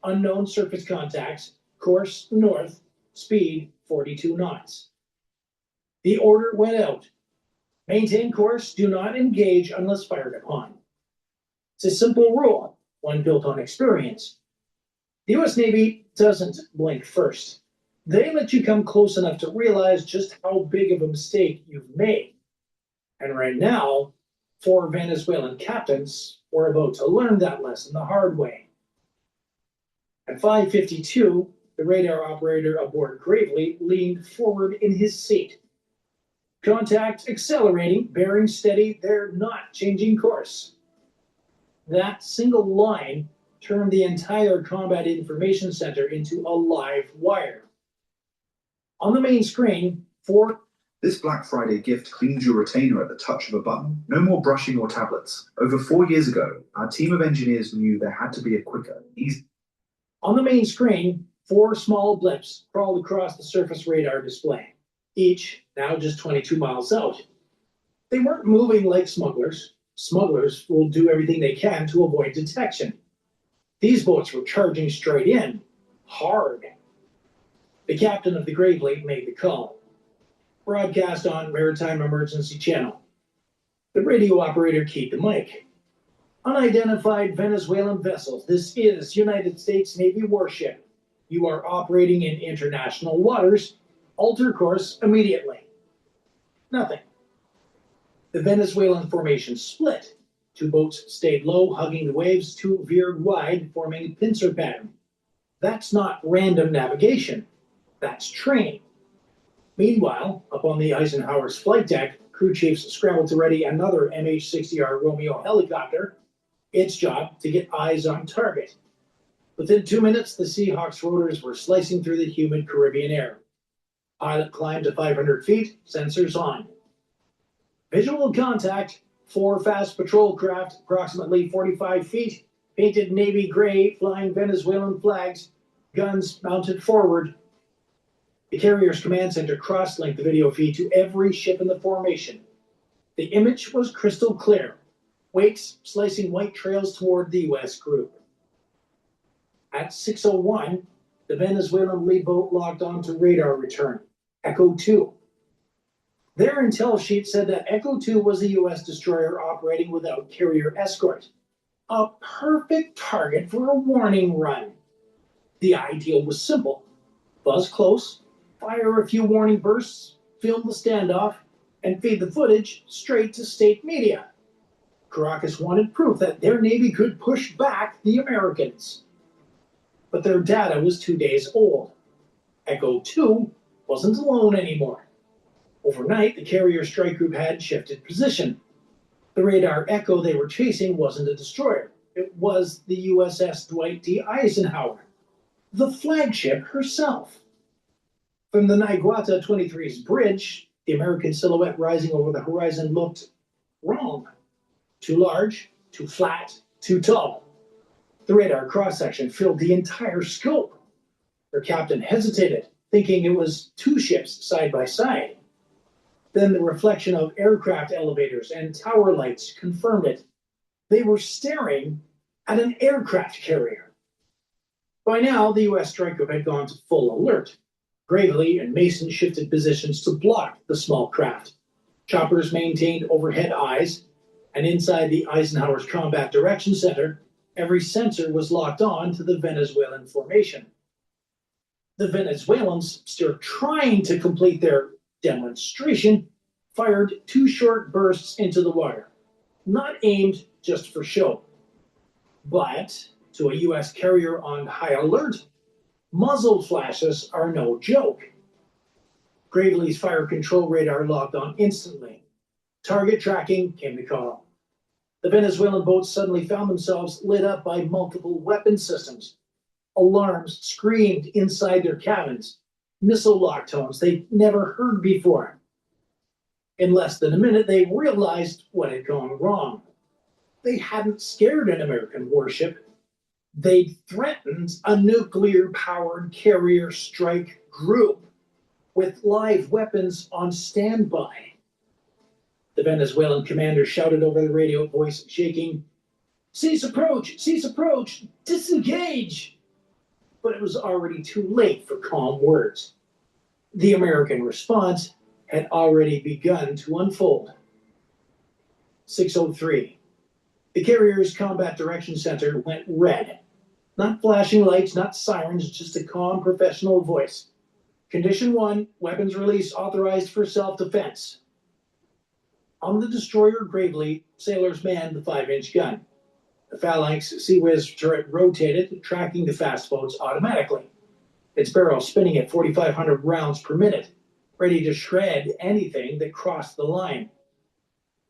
Unknown surface contacts, course north, speed 42 knots. The order went out. Maintain course, do not engage unless fired upon. It's a simple rule, one built on experience. The U.S. Navy doesn't blink first. They let you come close enough to realize just how big of a mistake you've made. And right now, 4 Venezuelan captains were about to learn that lesson the hard way. At 5:52, the radar operator aboard Gravely leaned forward in his seat. Contact accelerating, bearing steady, they're not changing course. That single line turned the entire Combat Information Center into a live wire. On the main screen, 4. This Black Friday gift cleans your retainer at the touch of a button. No more brushing or tablets. Over 4 years ago, our team of engineers knew there had to be a quicker, easier. On the main screen, 4 small blips crawled across the surface radar display, each now just 22 miles out. They weren't moving like smugglers. Smugglers will do everything they can to avoid detection. These boats were charging straight in, hard. The captain of the Gravely made the call. Broadcast on Maritime Emergency Channel. The radio operator keyed the mic. Unidentified Venezuelan vessels. This is United States Navy warship. You are operating in international waters. Alter course immediately. Nothing. The Venezuelan formation split. 2 boats stayed low, hugging the waves. 2 veered wide, forming a pincer pattern. That's not random navigation. That's training. Meanwhile, up on the Eisenhower's flight deck, crew chiefs scrambled to ready another MH-60R Romeo helicopter, its job to get eyes on target. Within 2 minutes, the Seahawk's rotors were slicing through the humid Caribbean air. Pilot climbed to 500 feet, sensors on. Visual contact, 4 fast patrol craft, approximately 45 feet, painted navy gray, flying Venezuelan flags, guns mounted forward. The carrier's command center cross-linked the video feed to every ship in the formation. The image was crystal clear, wakes slicing white trails toward the U.S. group. At 6:01, the Venezuelan lead boat locked onto radar return, Echo 2. Their intel sheet said that Echo 2 was a U.S. destroyer operating without carrier escort. A perfect target for a warning run. The idea was simple. Buzz close, fire a few warning bursts, film the standoff, and feed the footage straight to state media. Caracas wanted proof that their Navy could push back the Americans. But their data was 2 days old. Echo 2 wasn't alone anymore. Overnight, the carrier strike group had shifted position. The radar Echo they were chasing wasn't a destroyer. It was the USS Dwight D. Eisenhower, the flagship herself. From the Naiguata 23's bridge, the American silhouette rising over the horizon looked wrong. Too large, too flat, too tall. The radar cross-section filled the entire scope. Their captain hesitated, thinking it was two ships side by side. Then the reflection of aircraft elevators and tower lights confirmed it. They were staring at an aircraft carrier. By now, the U.S. strike group had gone to full alert. Gravely and Mason shifted positions to block the small craft. Choppers maintained overhead eyes, and inside the Eisenhower's Combat Direction Center, every sensor was locked on to the Venezuelan formation. The Venezuelans, still trying to complete their demonstration, fired 2 short bursts into the water, not aimed just for show. But to a U.S. carrier on high alert, muzzle flashes are no joke. Gravely's fire control radar locked on instantly. Target tracking came the call. The Venezuelan boats suddenly found themselves lit up by multiple weapon systems. Alarms screamed inside their cabins, missile lock tones they'd never heard before. In less than a minute, they realized what had gone wrong. They hadn't scared an American warship. They'd threatened a nuclear-powered carrier strike group with live weapons on standby. The Venezuelan commander shouted over the radio, voice shaking, "Cease approach, disengage!" But it was already too late for calm words. The American response had already begun to unfold. 6:03. The carrier's Combat Direction Center went red. Not flashing lights, not sirens, just a calm professional voice. Condition 1, weapons release authorized for self-defense. On the destroyer Gravely, sailors manned the 5-inch gun. The Phalanx Sea Whiz turret rotated, tracking the fast boats automatically. Its barrel spinning at 4,500 rounds per minute, ready to shred anything that crossed the line.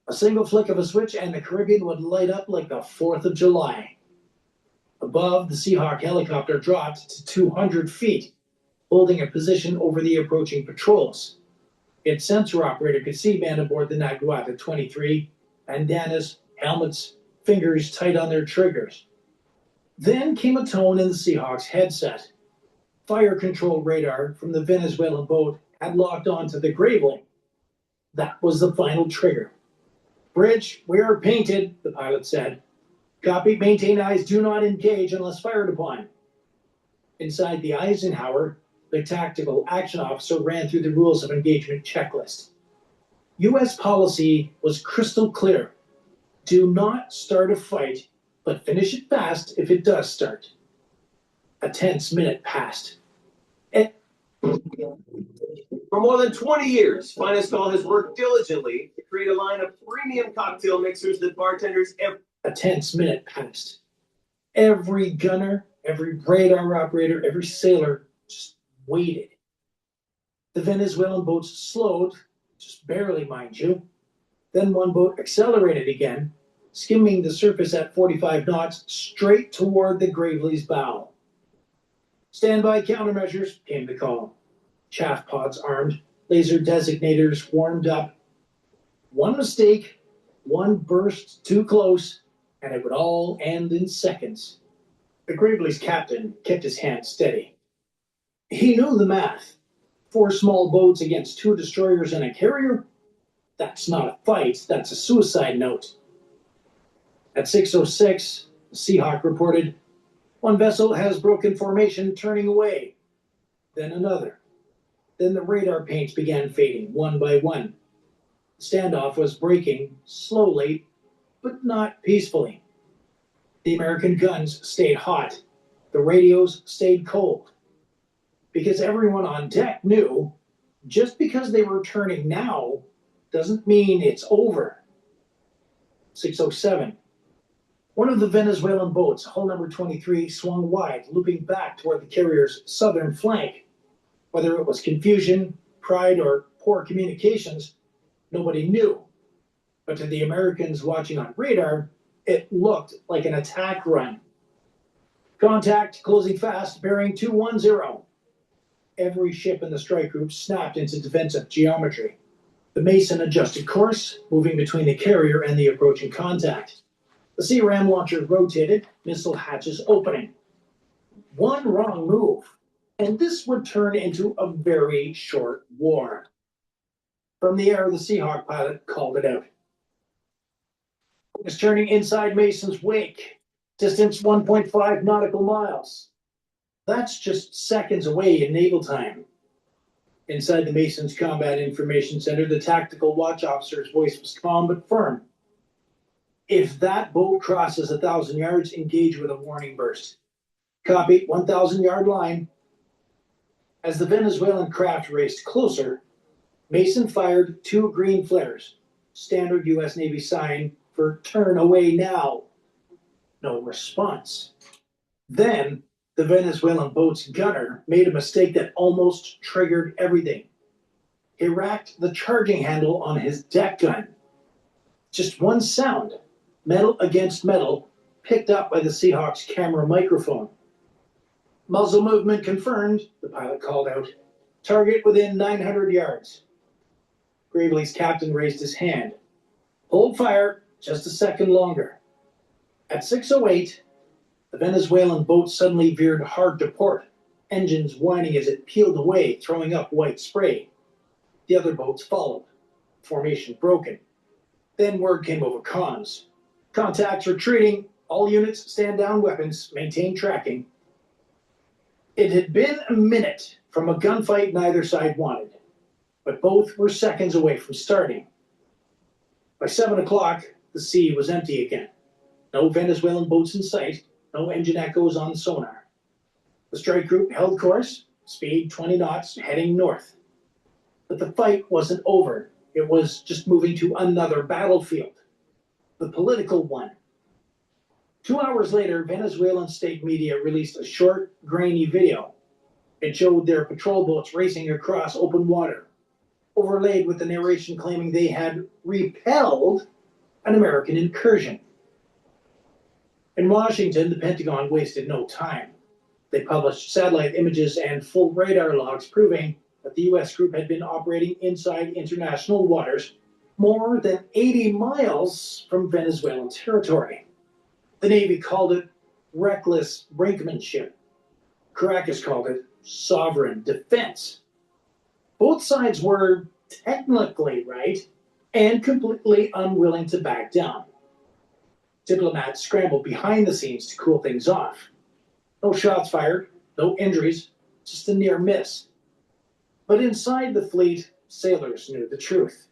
A single flick of a switch and the Caribbean would light up like the 4th of July. Above, the Seahawk helicopter dropped to 200 feet, holding a position over the approaching patrols. Its sensor operator could see men aboard the Naiguata 23, bandanas, helmets, fingers tight on their triggers. Then came a tone in the Seahawk's headset. Fire control radar from the Venezuelan boat had locked onto the Gravely. That was the final trigger. "Bridge, we are painted," the pilot said. "Copy, maintain eyes, do not engage unless fired upon." Inside the Eisenhower, the tactical action officer ran through the rules of engagement checklist. U.S. policy was crystal clear. Do not start a fight, but finish it fast if it does start. A tense minute passed. For more than 20 years, Finest Call has worked diligently to create a line of premium cocktail mixers that bartenders A tense minute passed. Every gunner, every radar operator, every sailor just waited. The Venezuelan boats slowed, just barely, mind you. Then one boat accelerated again, skimming the surface at 45 knots straight toward the Gravely's bow. "Standby countermeasures," came the call. Chaff pods armed, laser designators warmed up. One mistake, one burst too close, and it would all end in seconds. The Gravely's captain kept his hand steady. He knew the math. 4 small boats against 2 destroyers and a carrier? That's not a fight, that's a suicide note. At 6:06, the Seahawk reported, "One vessel has broken formation, turning away." Then another. Then the radar paints began fading, one by one. The standoff was breaking, slowly, but not peacefully. The American guns stayed hot. The radios stayed cold. Because everyone on deck knew just because they were turning now doesn't mean it's over. 6:07. One of the Venezuelan boats, hull number 23, swung wide, looping back toward the carrier's southern flank. Whether it was confusion, pride, or poor communications, nobody knew. But to the Americans watching on radar, it looked like an attack run. Contact closing fast, bearing 210. Every ship in the strike group snapped into defensive geometry. The Mason adjusted course, moving between the carrier and the approaching contact. The Sea Ram launcher rotated, missile hatches opening. One wrong move, and this would turn into a very short war. From the air, the Seahawk pilot called it out. It was turning inside Mason's wake, distance 1.5 nautical miles. That's just seconds away in naval time. Inside the Mason's Combat Information Center, the tactical watch officer's voice was calm but firm. If that boat crosses 1,000 yards, engage with a warning burst. Copy, 1,000-yard line. As the Venezuelan craft raced closer, Mason fired 2 green flares, standard U.S. Navy sign for turn away now. No response. Then the Venezuelan boat's gunner made a mistake that almost triggered everything. He racked the charging handle on his deck gun. Just one sound, metal against metal, picked up by the Seahawk's camera microphone. Muzzle movement confirmed, the pilot called out. Target within 900 yards. Gravely's captain raised his hand. Hold fire just a second longer. At 6:08, the Venezuelan boat suddenly veered hard to port, engines whining as it peeled away, throwing up white spray. The other boats followed, formation broken. Then word came over comms. Contacts retreating, all units stand down weapons, maintain tracking. It had been a minute from a gunfight neither side wanted, but both were seconds away from starting. By 7 o'clock, the sea was empty again. No Venezuelan boats in sight, no engine echoes on sonar. The strike group held course, speed 20 knots, heading north. But the fight wasn't over. It was just moving to another battlefield, the political one. 2 hours later, Venezuelan state media released a short, grainy video. It showed their patrol boats racing across open water, overlaid with the narration claiming they had repelled an American incursion. In Washington, the Pentagon wasted no time. They published satellite images and full radar logs proving that the U.S. group had been operating inside international waters more than 80 miles from Venezuelan territory. The Navy called it reckless brinkmanship. Caracas called it sovereign defense. Both sides were technically right and completely unwilling to back down. Diplomats scrambled behind the scenes to cool things off. No shots fired, no injuries, just a near miss. But inside the fleet, sailors knew the truth.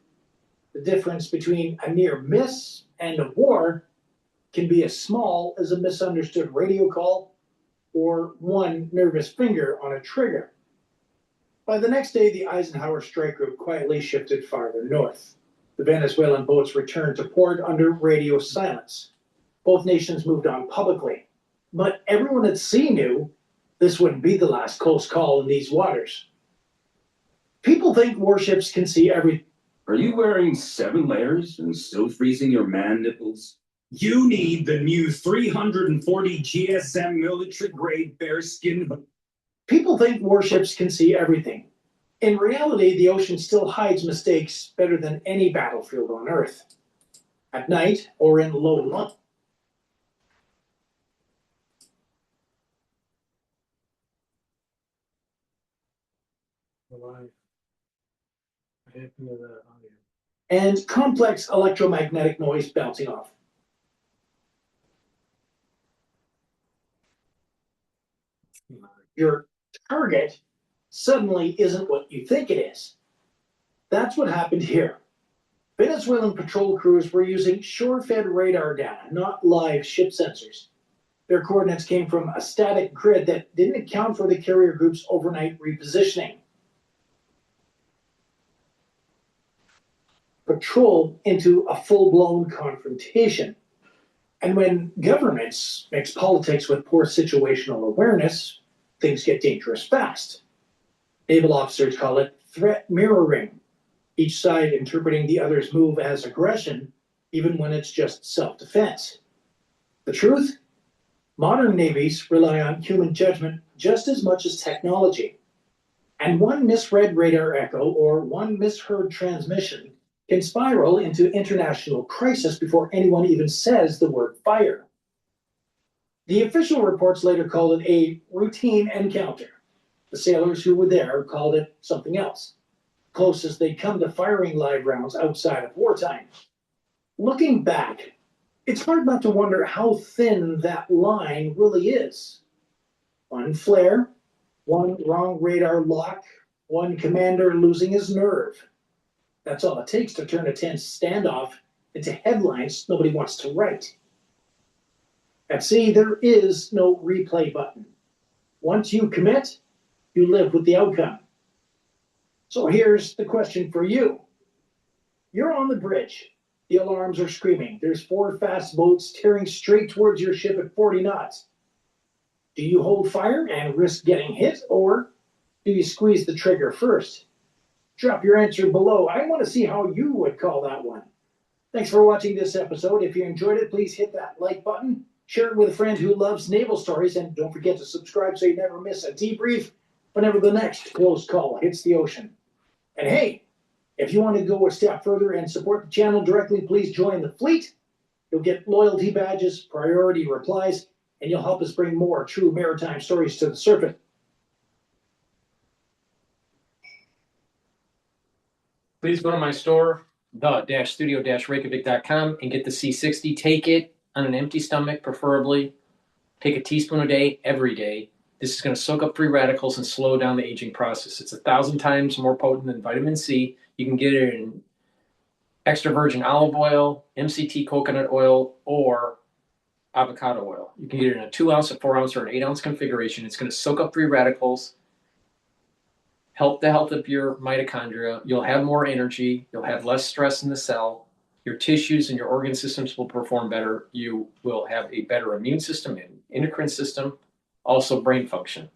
The difference between a near miss and a war can be as small as a misunderstood radio call or one nervous finger on a trigger. By the next day, the Eisenhower strike group quietly shifted farther north. The Venezuelan boats returned to port under radio silence. Both nations moved on publicly. But everyone at sea knew this wouldn't be the last close call in these waters. People think warships can see everything. Are you wearing 7 layers and still freezing your man nipples? You need the new 340 GSM military-grade bearskin. People think warships can see everything. In reality, the ocean still hides mistakes better than any battlefield on Earth. At night or in low light. And complex electromagnetic noise bouncing off. Your target suddenly isn't what you think it is. That's what happened here. Venezuelan patrol crews were using shore-fed radar data, not live ship sensors. Their coordinates came from a static grid that didn't account for the carrier group's overnight repositioning. Patrol into a full-blown confrontation. And when governments mix politics with poor situational awareness, things get dangerous fast. Naval officers call it threat mirroring, each side interpreting the other's move as aggression, even when it's just self-defense. The truth? Modern navies rely on human judgment just as much as technology. And one misread radar echo or one misheard transmission can spiral into international crisis before anyone even says the word fire. The official reports later called it a routine encounter. The sailors who were there called it something else, closest they come to firing live rounds outside of wartime. Looking back, it's hard not to wonder how thin that line really is. One flare, one wrong radar lock, one commander losing his nerve. That's all it takes to turn a tense standoff into headlines nobody wants to write. At sea, there is no replay button. Once you commit, you live with the outcome. So here's the question for you. You're on the bridge. The alarms are screaming. There's 4 fast boats tearing straight towards your ship at 40 knots. Do you hold fire and risk getting hit, or do you squeeze the trigger first? Drop your answer below. I want to see how you would call that one. Thanks for watching this episode. If you enjoyed it, please hit that like button, share it with a friend who loves naval stories, and don't forget to subscribe so you never miss a debrief whenever the next close call hits the ocean. And hey, if you want to go a step further and support the channel directly, please join the fleet. You'll get loyalty badges, priority replies, and you'll help us bring more true maritime stories to the surface. Please go to my store, the-studio-reykjavik.com, and get the C60. Take it on an empty stomach, preferably. Take a teaspoon a day, every day. This is going to soak up free radicals and slow down the aging process. It's 1,000 times more potent than vitamin C. You can get it in extra virgin olive oil, MCT coconut oil, or avocado oil. You can get it in a 2-ounce, a 4-ounce, or an 8-ounce configuration. It's going to soak up free radicals, help the health of your mitochondria. You'll have more energy. You'll have less stress in the cell. Your tissues and your organ systems will perform better. You will have a better immune system and endocrine system, also brain function.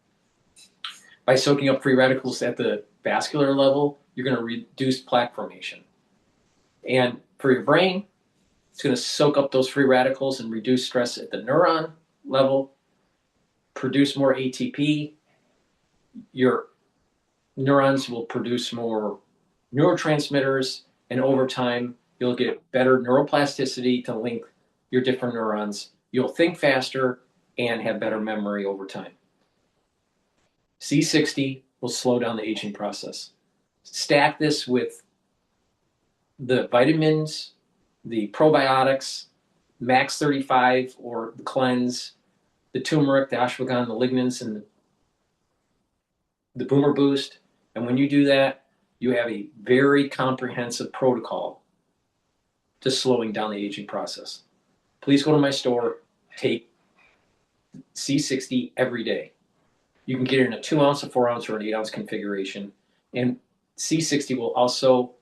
By soaking up free radicals at the vascular level, you're going to reduce plaque formation. And for your brain, it's going to soak up those free radicals and reduce stress at the neuron level, produce more ATP. Your neurons will produce more neurotransmitters, and over time, you'll get better neuroplasticity to link your different neurons. You'll think faster and have better memory over time. C60 will slow down the aging process. Stack this with the vitamins, the probiotics, Max 35 or the cleanse, the turmeric, the ashwagandha, the lignans, and the boomer boost. And when you do that, you have a very comprehensive protocol to slowing down the aging process. Please go to my store, take C60 every day. You can get it in a 2-ounce, a 4-ounce, or an 8-ounce configuration. And C60 will also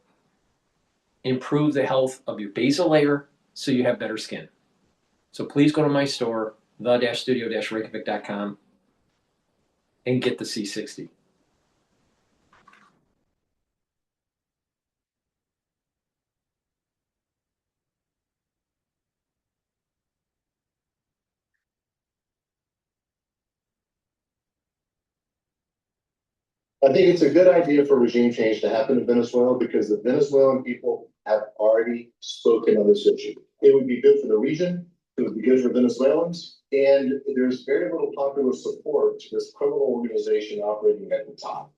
improve the health of your basal layer so you have better skin. So please go to my store, the-studio-reykjavik.com, and get the C60. I think it's a good idea for regime change to happen in Venezuela because the Venezuelan people have already spoken on this issue. It would be good for the region, it would be good for Venezuelans, and there's very little popular support to this criminal organization operating at the top.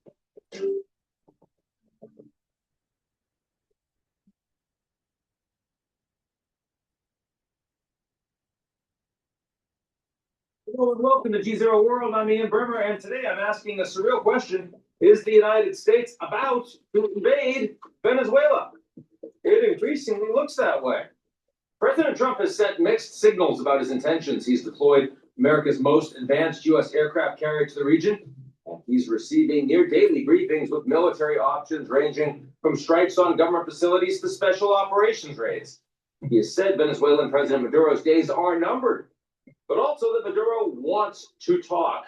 Hello and welcome to G0 World. I'm Ian Bremmer, and today I'm asking a surreal question. Is the United States about to invade Venezuela? It increasingly looks that way. President Trump has sent mixed signals about his intentions. He's deployed America's most advanced U.S. aircraft carrier to the region. And he's receiving near daily briefings with military options ranging from strikes on government facilities to special operations raids. He has said Venezuelan President Maduro's days are numbered, but also that Maduro wants to talk.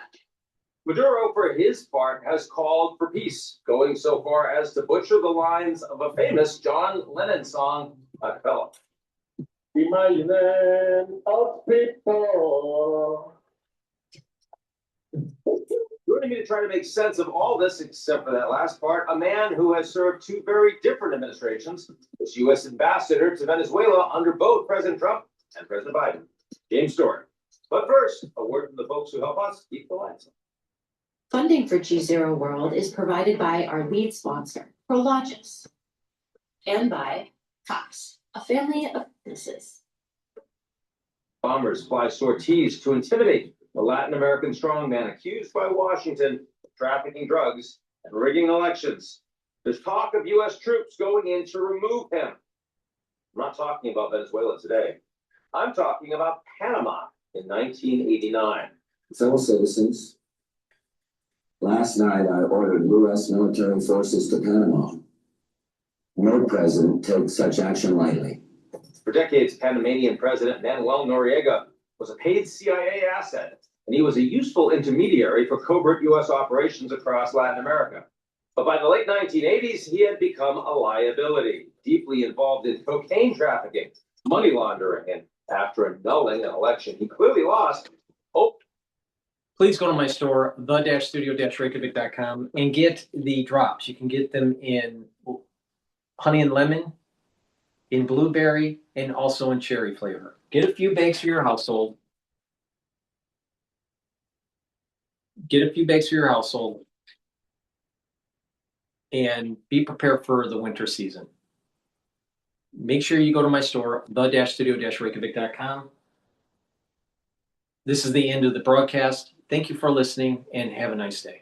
Maduro, for his part, has called for peace, going so far as to butcher the lines of a famous John Lennon song, "Acapella." Be my land of people. Joining me to try to make sense of all this, except for that last part, a man who has served two very different administrations, as U.S. ambassador to Venezuela under both President Trump and President Biden, James Stewart. But first, a word from the folks who help us keep the lights on. Funding for G0 World is provided by our lead sponsor, Prologis, and by Cox, a family of businesses. Bombers fly sorties to intimidate the Latin American strongman accused by Washington of trafficking drugs and rigging elections. There's talk of U.S. troops going in to remove him. I'm not talking about Venezuela today. I'm talking about Panama in 1989. Fellow citizens, last night I ordered U.S. military forces to Panama. No president takes such action lightly. For decades, Panamanian President Manuel Noriega was a paid CIA asset, and he was a useful intermediary for covert U.S. operations across Latin America. But by the late 1980s, he had become a liability, deeply involved in cocaine trafficking, money laundering, and after annulling an election he clearly lost, Please go to my store, the-studio-reykjavik.com, and get the drops. You can get them in honey and lemon, in blueberry, and also in cherry flavor. Get a few bags for your household. And be prepared for the winter season. Make sure you go to my store, the-studio-reykjavik.com. This is the end of the broadcast. Thank you for listening, and have a nice day.